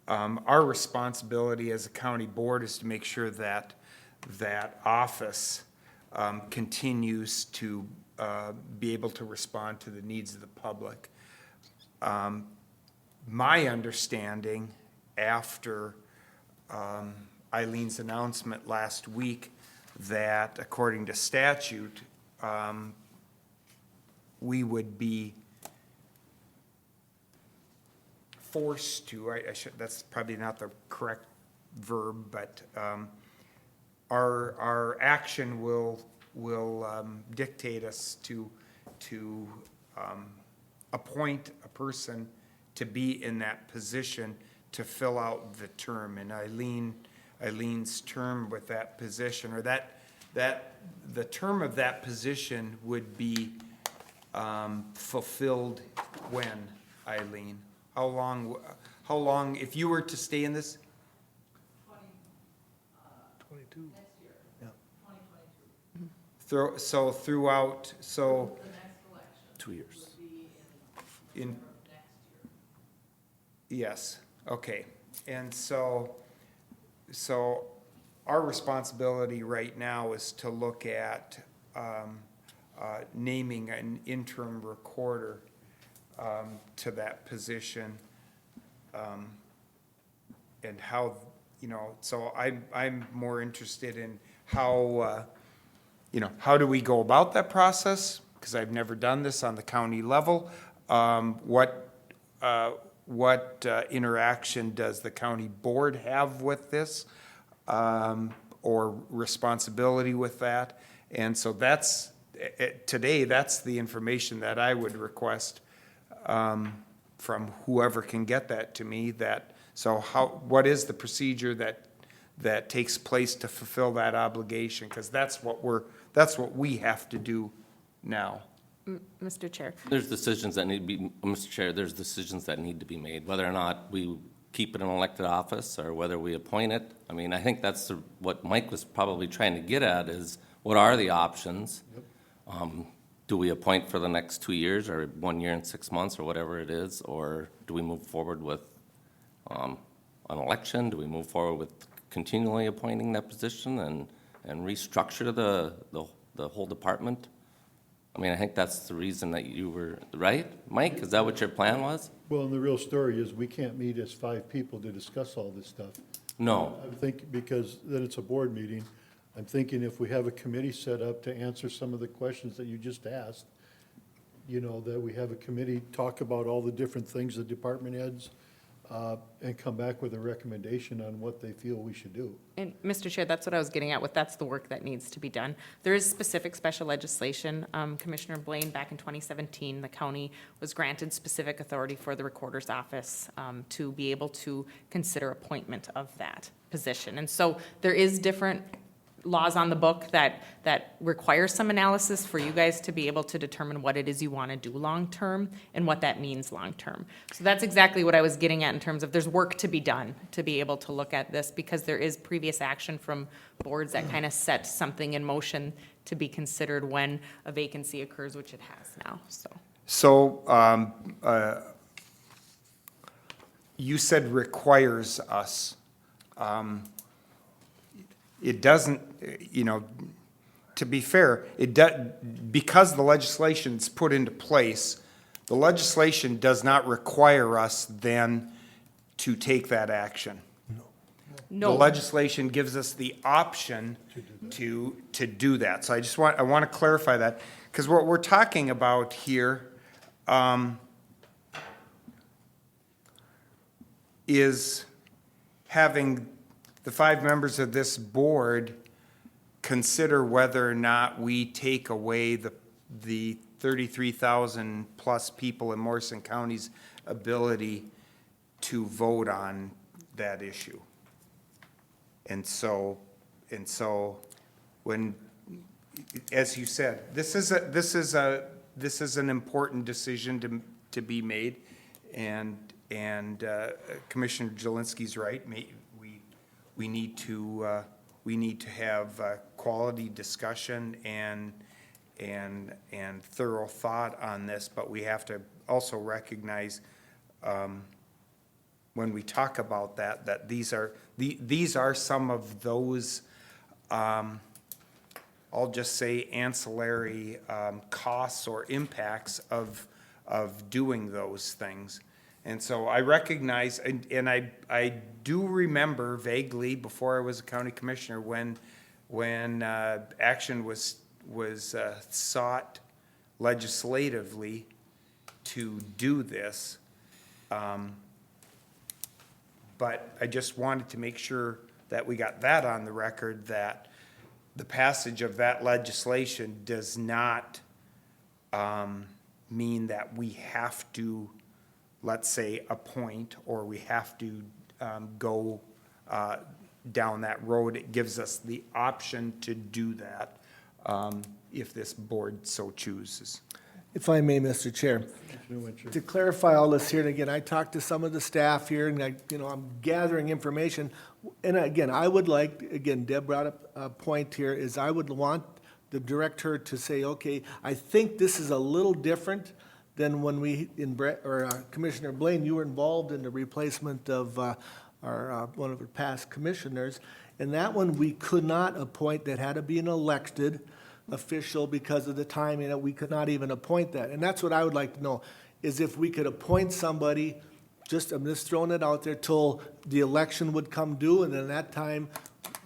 Speaker 9: Our responsibility as a county board is to make sure that office continues to be able to respond to the needs of the public. My understanding after Eileen's announcement last week that according to statute, we would be forced to, that's probably not the correct verb, but our action will dictate us to appoint a person to be in that position to fill out the term. And Eileen's term with that position, or the term of that position would be fulfilled when, Eileen? How long, if you were to stay in this?
Speaker 5: 22.
Speaker 9: Throughout,
Speaker 3: 2 years.
Speaker 9: in. Yes, okay. And so our responsibility right now is to look at naming an interim recorder to that position. And how, so I'm more interested in how, how do we go about that process? Because I've never done this on the county level. What interaction does the county board have with this, or responsibility with that? And so today, that's the information that I would request from whoever can get that to me. What is the procedure that takes place to fulfill that obligation? Because that's what we have to do now.
Speaker 7: Mr. Chair.
Speaker 3: There's decisions that need to be, Mr. Chair, there's decisions that need to be made, whether or not we keep it in elected office or whether we appoint it. I mean, I think that's what Mike was probably trying to get at is what are the options? Do we appoint for the next 2 years or 1 year and 6 months or whatever it is? Or do we move forward with an election? Do we move forward with continually appointing that position and restructure the whole department? I mean, I think that's the reason that you were, right? Mike, is that what your plan was?
Speaker 1: Well, and the real story is we can't meet as 5 people to discuss all this stuff.
Speaker 3: No.
Speaker 1: I'm thinking, because then it's a board meeting, I'm thinking if we have a committee set up to answer some of the questions that you just asked, you know, that we have a committee talk about all the different things, the department heads, and come back with a recommendation on what they feel we should do.
Speaker 7: And Mr. Chair, that's what I was getting at with, that's the work that needs to be done. There is specific special legislation. Commissioner Blaine, back in 2017, the county was granted specific authority for the recorder's office to be able to consider appointment of that position. And so there is different laws on the book that require some analysis for you guys to be able to determine what it is you want to do long-term and what that means long-term. So that's exactly what I was getting at in terms of there's work to be done to be able to look at this because there is previous action from boards that kind of set something in motion to be considered when a vacancy occurs, which it has now, so.
Speaker 9: So, you said requires us. It doesn't, you know, to be fair, because the legislation's put into place, the legislation does not require us then to take that action. The
Speaker 7: No,
Speaker 9: legislation gives us the option to do that. So I want to clarify that, because what we're talking about here is having the 5 members of this board consider whether or not we take away the 33,000 plus people in Morrison County's ability to vote on that issue. And so when, as you said, this is an important decision to be made, and Commissioner Jelinski's right. We need to have quality discussion and thorough thought on this, but we have to also recognize when we talk about that these are some of those I'll just say ancillary costs or impacts of doing those things. And so I recognize, and I do remember vaguely before I was a county commissioner when action was sought legislatively to do this. But I just wanted to make sure that we got that on the record, that the passage of that legislation does not mean that we have to, let's say, appoint, or we have to go down that road. It gives us the option to do that if this board so chooses.
Speaker 5: If I may, Mr. Chair, to clarify all this here, and again, I talked to some of the staff here, and I'm gathering information. And again, I would like, again, Deb brought up a point here, is I would want the director to say, okay, I think this is a little different than when Commissioner Blaine, you were involved in the replacement of one of our past commissioners. And that one, we could not appoint, that had to be an elected official because of the timing, that we could not even appoint that. And that's what I would like to know, is if we could appoint somebody, I'm just throwing it out there, till the election would come due, and then that time,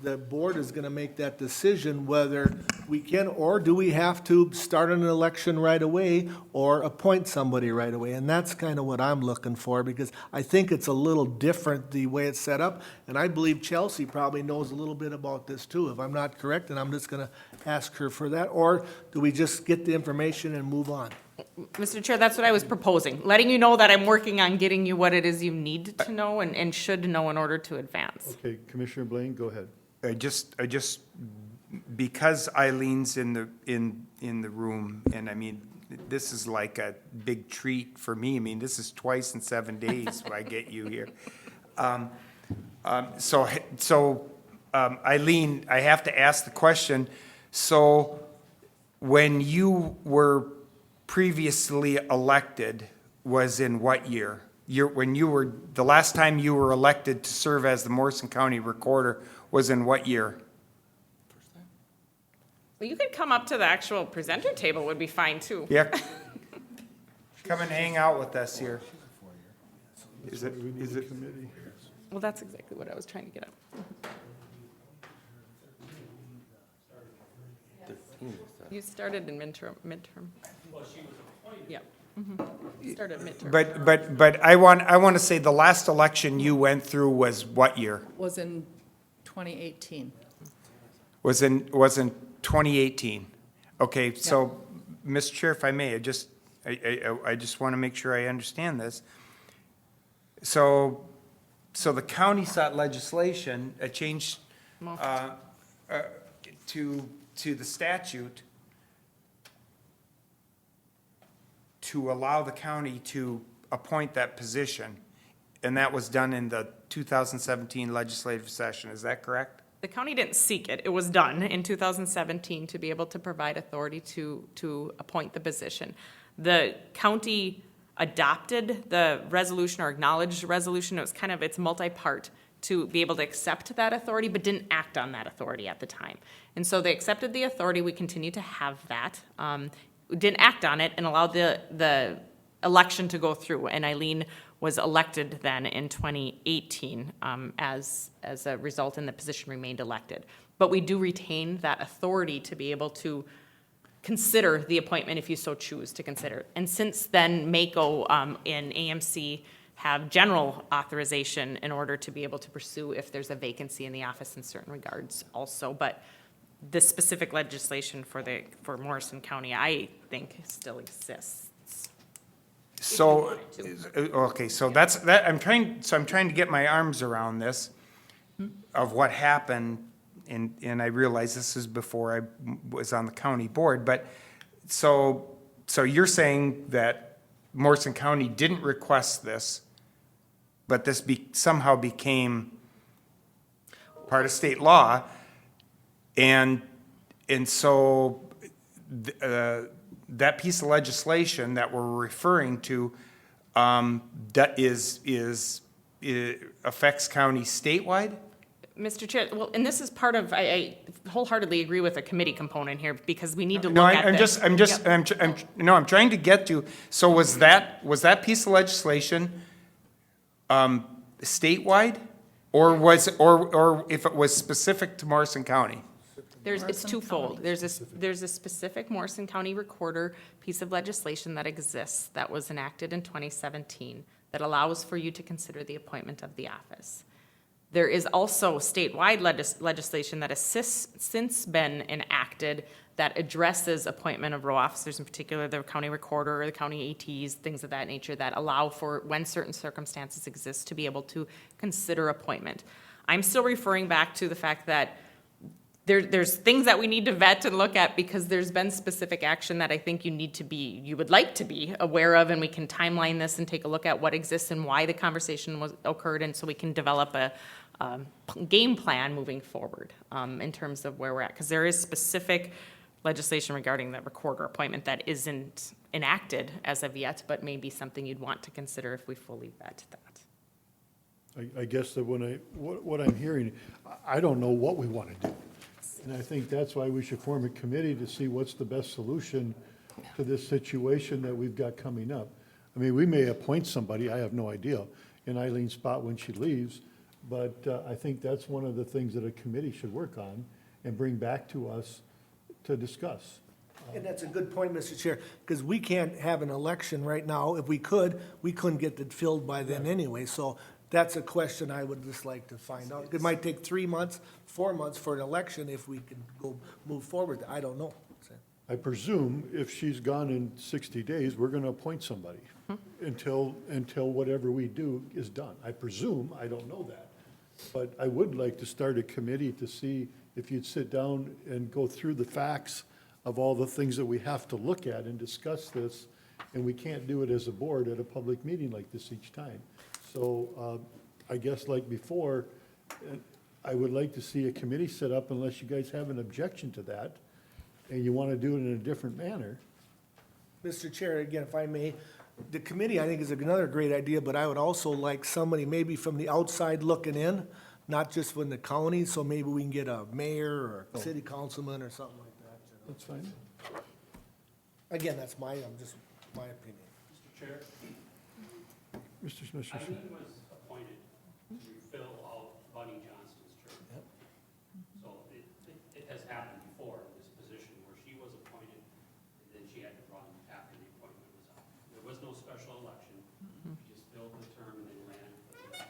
Speaker 5: the board is gonna make that decision whether we can, or do we have to start an election right away or appoint somebody right away? And that's kind of what I'm looking for, because I think it's a little different the way it's set up. And I believe Chelsea probably knows a little bit about this too, if I'm not correct, and I'm just gonna ask her for that. Or do we just get the information and move on?
Speaker 7: Mr. Chair, that's what I was proposing, letting you know that I'm working on getting you what it is you need to know and should know in order to advance.
Speaker 1: Okay, Commissioner Blaine, go ahead.
Speaker 9: I just because Eileen's in the room, and I mean, this is like a big treat for me. I mean, this is twice in 7 days when I get you here. Eileen, I have to ask the question, so when you were previously elected was in what year? The last time you were elected to serve as the Morrison County Recorder was in what year?
Speaker 7: Well, you could come up to the actual presenter table would be fine too.
Speaker 9: Yeah. Come and hang out with us here. Is it,
Speaker 1: We need
Speaker 9: is
Speaker 1: a
Speaker 9: it?
Speaker 1: committee.
Speaker 7: Well, that's exactly what I was trying to get at. You started in midterm. Yeah. Started midterm.
Speaker 9: But I want to say the last election you went through was what year?
Speaker 11: Was in 2018.
Speaker 9: Was in 2018. Okay, so, Mr. Chair, if I may, I just want to make sure I understand this. So the county sought legislation, a change to the statute to allow the county to appoint that position, and that was done in the 2017 legislative session, is that correct?
Speaker 7: The county didn't seek it. It was done in 2017 to be able to provide authority to appoint the position. The county adopted the resolution or acknowledged the resolution. It was it's multi-part to be able to accept that authority, but didn't act on that authority at the time. And so they accepted the authority. We continue to have that. Didn't act on it and allowed the election to go through. And Eileen was elected then in 2018 as a result, and the position remained elected. But we do retain that authority to be able to consider the appointment if you so choose to consider it. And since then, MACO and AMC have general authorization in order to be able to pursue if there's a vacancy in the office in certain regards also. But the specific legislation for Morrison County, I think, still exists.
Speaker 9: So, okay, so I'm trying to get my arms around this of what happened, and I realize this is before I was on the county board, but so you're saying that Morrison County didn't request this, but this somehow became part of state law, and so that piece of legislation that we're referring to, that affects counties statewide?
Speaker 7: Mr. Chair, well, and this is part of, I wholeheartedly agree with the committee component here because we need to
Speaker 9: No,
Speaker 7: look at this.
Speaker 9: I'm trying to get to, so was that piece of legislation, statewide? Or if it was specific to Morrison County?
Speaker 7: It's twofold. There's a specific Morrison County Recorder piece of legislation that exists that was enacted in 2017 that allows for you to consider the appointment of the office. There is also statewide legislation that has since been enacted that addresses appointment of row officers, in particular the county recorder or the county ATs, things of that nature, that allow for, when certain circumstances exist, to be able to consider appointment. I'm still referring back to the fact that there's things that we need to vet and look at because there's been specific action that I think you would like to be aware of, and we can timeline this and take a look at what exists and why the conversation occurred, and so we can develop a game plan moving forward in terms of where we're at. Because there is specific legislation regarding the recorder appointment that isn't enacted as of yet, but may be something you'd want to consider if we fully vet that.
Speaker 1: I guess that what I'm hearing, I don't know what we want to do. And I think that's why we should form a committee to see what's the best solution to this situation that we've got coming up. I mean, we may appoint somebody, I have no idea, in Eileen's spot when she leaves, but I think that's one of the things that a committee should work on and bring back to us to discuss.
Speaker 5: And that's a good point, Mr. Chair, because we can't have an election right now. If we could, we couldn't get it filled by then anyway. So that's a question I would just like to find out. It might take 3 months, 4 months for an election if we can move forward. I don't know.
Speaker 1: I presume if she's gone in 60 days, we're going to appoint somebody until whatever we do is done. I presume, I don't know that. But I would like to start a committee to see if you'd sit down and go through the facts of all the things that we have to look at and discuss this, and we can't do it as a board at a public meeting like this each time. So I guess like before, I would like to see a committee set up unless you guys have an objection to that, and you want to do it in a different manner.
Speaker 5: Mr. Chair, again, if I may, the committee, I think, is another great idea, but I would also like somebody maybe from the outside looking in, not just from the county, so maybe we can get a mayor or a city councilman or something like that.
Speaker 1: That's fine.
Speaker 5: Again, that's just my opinion.
Speaker 10: Mr. Chair,
Speaker 1: Mr. Smith.
Speaker 10: Eileen was appointed to fill out Bunny Johnston's term. So it has happened before in this position where she was appointed and then she had to run after the appointment was out. There was no special election. She just filled the term and then ran for the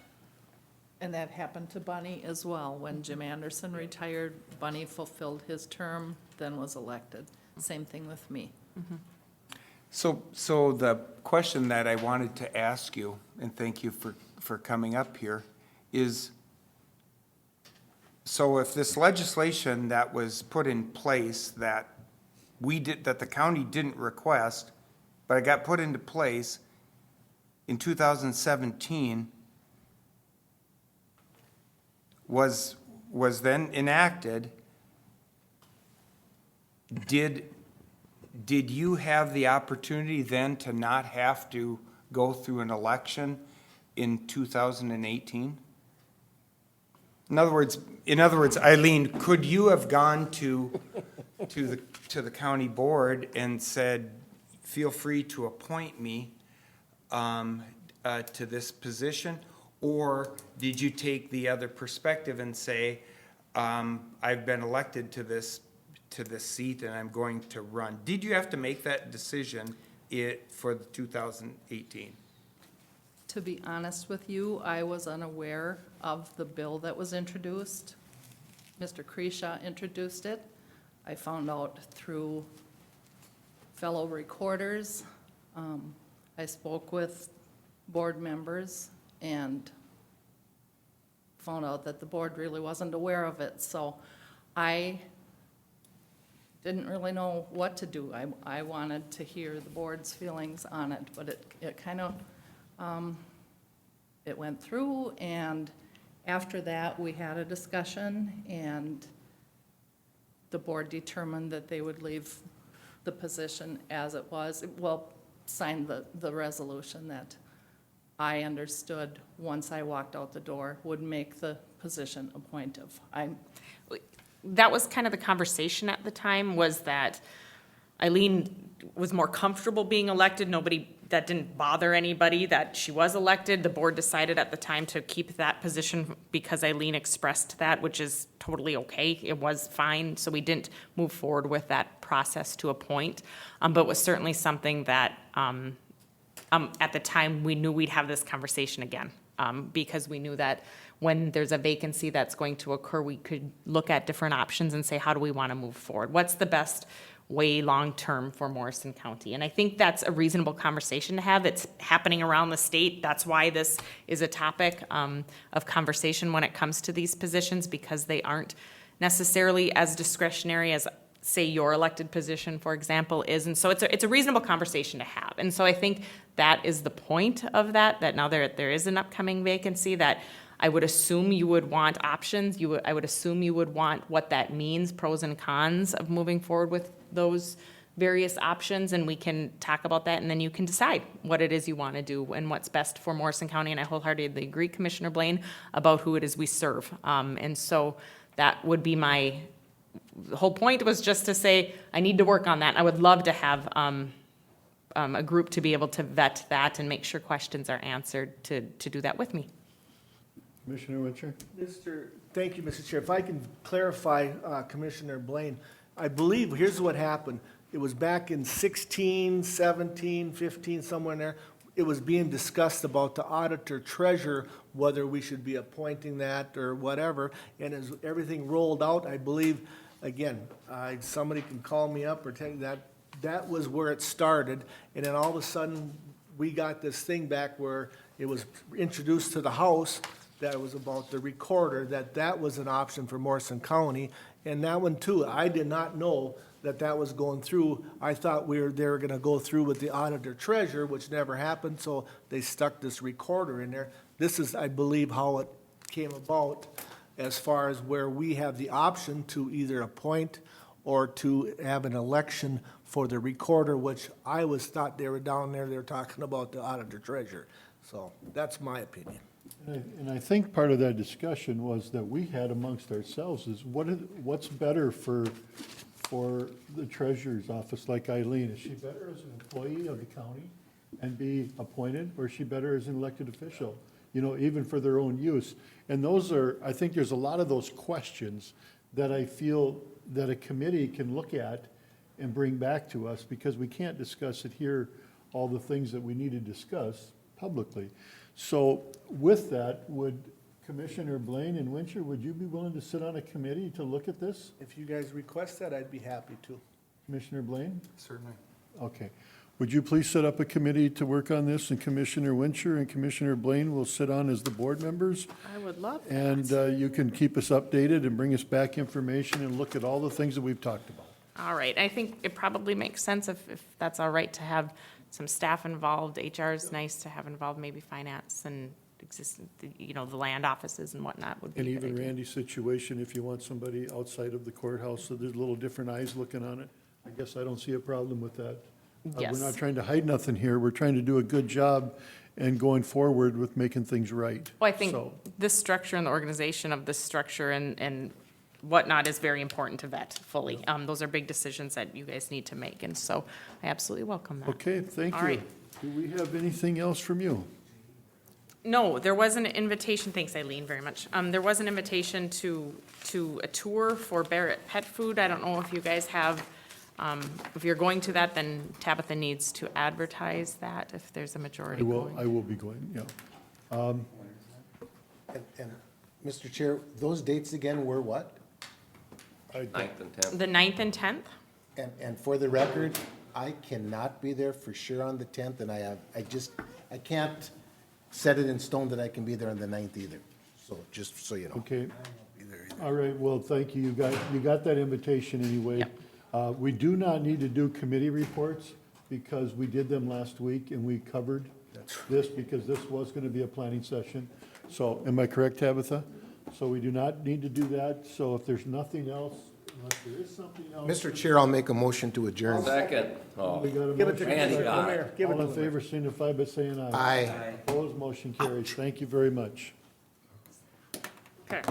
Speaker 11: And that happened to Bunny as well. When Jim Anderson retired, Bunny fulfilled his term, then was elected. Same thing with me.
Speaker 9: So the question that I wanted to ask you, and thank you for coming up here, is, so if this legislation that was put in place that that the county didn't request, but it got put into place in 2017, was then enacted, did you have the opportunity then to not have to go through an election in 2018? In other words, Eileen, could you have gone to the county board and said, feel free to appoint me to this position? Or did you take the other perspective and say, I've been elected to this seat and I'm going to run? Did you have to make that decision for the 2018?
Speaker 11: To be honest with you, I was unaware of the bill that was introduced. Mr. Kresha introduced it. I found out through fellow recorders. I spoke with board members and found out that the board really wasn't aware of it. So I didn't really know what to do. I wanted to hear the board's feelings on it, but it kind of, it went through, and after that, we had a discussion, and the board determined that they would leave the position as it was. Well, signed the resolution that I understood, once I walked out the door, would make the position appointive.
Speaker 7: That was kind of the conversation at the time, was that Eileen was more comfortable being elected. That didn't bother anybody that she was elected. The board decided at the time to keep that position because Eileen expressed that, which is totally okay. It was fine, so we didn't move forward with that process to appoint. But it was certainly something that at the time we knew we'd have this conversation again, because we knew that when there's a vacancy that's going to occur, we could look at different options and say, how do we want to move forward? What's the best way long-term for Morrison County? And I think that's a reasonable conversation to have. It's happening around the state. That's why this is a topic of conversation when it comes to these positions, because they aren't necessarily as discretionary as, say, your elected position, for example, is. And so it's a reasonable conversation to have. And so I think that is the point of that now there is an upcoming vacancy, that I would assume you would want options. I would assume you would want what that means, pros and cons of moving forward with those various options, and we can talk about that, and then you can decide what it is you want to do and what's best for Morrison County. And I wholeheartedly agree, Commissioner Blaine, about who it is we serve. And so that would be the whole point, was just to say, I need to work on that. I would love to have a group to be able to vet that and make sure questions are answered to do that with me.
Speaker 1: Commissioner Witcher?
Speaker 5: Thank you, Mr. Chair. If I can clarify, Commissioner Blaine, I believe, here's what happened. It was back in 16, 17, 15, somewhere in there. It was being discussed about the auditor treasurer, whether we should be appointing that or whatever. And as everything rolled out, I believe, again, somebody can call me up or tell you that was where it started. And then all of a sudden, we got this thing back where it was introduced to the House, that was about the recorder, that was an option for Morrison County. And that one too, I did not know that was going through. I thought they were gonna go through with the auditor treasurer, which never happened, so they stuck this recorder in there. This is, I believe, how it came about as far as where we have the option to either appoint or to have an election for the recorder, which I was thought they were down there, they were talking about the auditor treasurer. So that's my opinion.
Speaker 1: And I think part of that discussion was that we had amongst ourselves is what's better for the treasurer's office like Eileen? Is she better as an employee of the county and be appointed, or is she better as an elected official? You know, even for their own use. And those are, I think there's a lot of those questions that I feel that a committee can look at and bring back to us, because we can't discuss it here, all the things that we need to discuss publicly. So with that, would Commissioner Blaine and Wincher, would you be willing to sit on a committee to look at this?
Speaker 5: If you guys request that, I'd be happy to.
Speaker 1: Commissioner Blaine?
Speaker 9: Certainly.
Speaker 1: Okay. Would you please set up a committee to work on this, and Commissioner Wincher and Commissioner Blaine will sit on as the board members?
Speaker 7: I would love that.
Speaker 1: And you can keep us updated and bring us back information and look at all the things that we've talked about.
Speaker 7: All right, I think it probably makes sense if that's all right to have some staff involved. HR is nice to have involved, maybe finance and the land offices and whatnot would be
Speaker 1: And
Speaker 7: a good
Speaker 1: even
Speaker 7: idea.
Speaker 1: Randy's situation, if you want somebody outside of the courthouse, so there's a little different eyes looking on it, I guess I don't see a problem with that.
Speaker 7: Yes.
Speaker 1: We're not trying to hide nothing here. We're trying to do a good job and going forward with making things right.
Speaker 7: Well, I think
Speaker 1: So-
Speaker 7: this structure and the organization of this structure and whatnot is very important to vet fully. Those are big decisions that you guys need to make, and so I absolutely welcome that.
Speaker 1: Okay, thank
Speaker 7: All
Speaker 1: you.
Speaker 7: right.
Speaker 1: Do we have anything else from you?
Speaker 7: No, there was an invitation, thanks Eileen very much. There was an invitation to a tour for Barrett Pet Food. I don't know if you guys have, if you're going to that, then Tabitha needs to advertise that if there's a majority going.
Speaker 1: I will be going, yeah.
Speaker 2: And, Mr. Chair, those dates again were what?
Speaker 3: 9th and 10th.
Speaker 7: The 9th and 10th?
Speaker 2: And for the record, I cannot be there for sure on the 10th, and I can't set it in stone that I can be there on the 9th either. So, just so you know.
Speaker 1: Okay. All right, well, thank you. You got that invitation anyway. We do not need to do committee reports because we did them last week and we covered this because this was going to be a planning session. So, am I correct, Tabitha? So we do not need to do that. So if there's nothing else, unless there is something else.
Speaker 2: Mr. Chair, I'll make a motion to adjourn.
Speaker 3: Second.
Speaker 1: We
Speaker 3: Oh,
Speaker 1: got a
Speaker 5: Give it to
Speaker 1: motion.
Speaker 3: Randy
Speaker 5: the
Speaker 3: got it.
Speaker 5: mayor. Give it
Speaker 1: All
Speaker 5: to
Speaker 1: in
Speaker 5: the mayor.
Speaker 1: favor signify by saying aye.
Speaker 2: Aye.
Speaker 1: Opposed, motion carries. Thank you very much.
Speaker 7: Okay.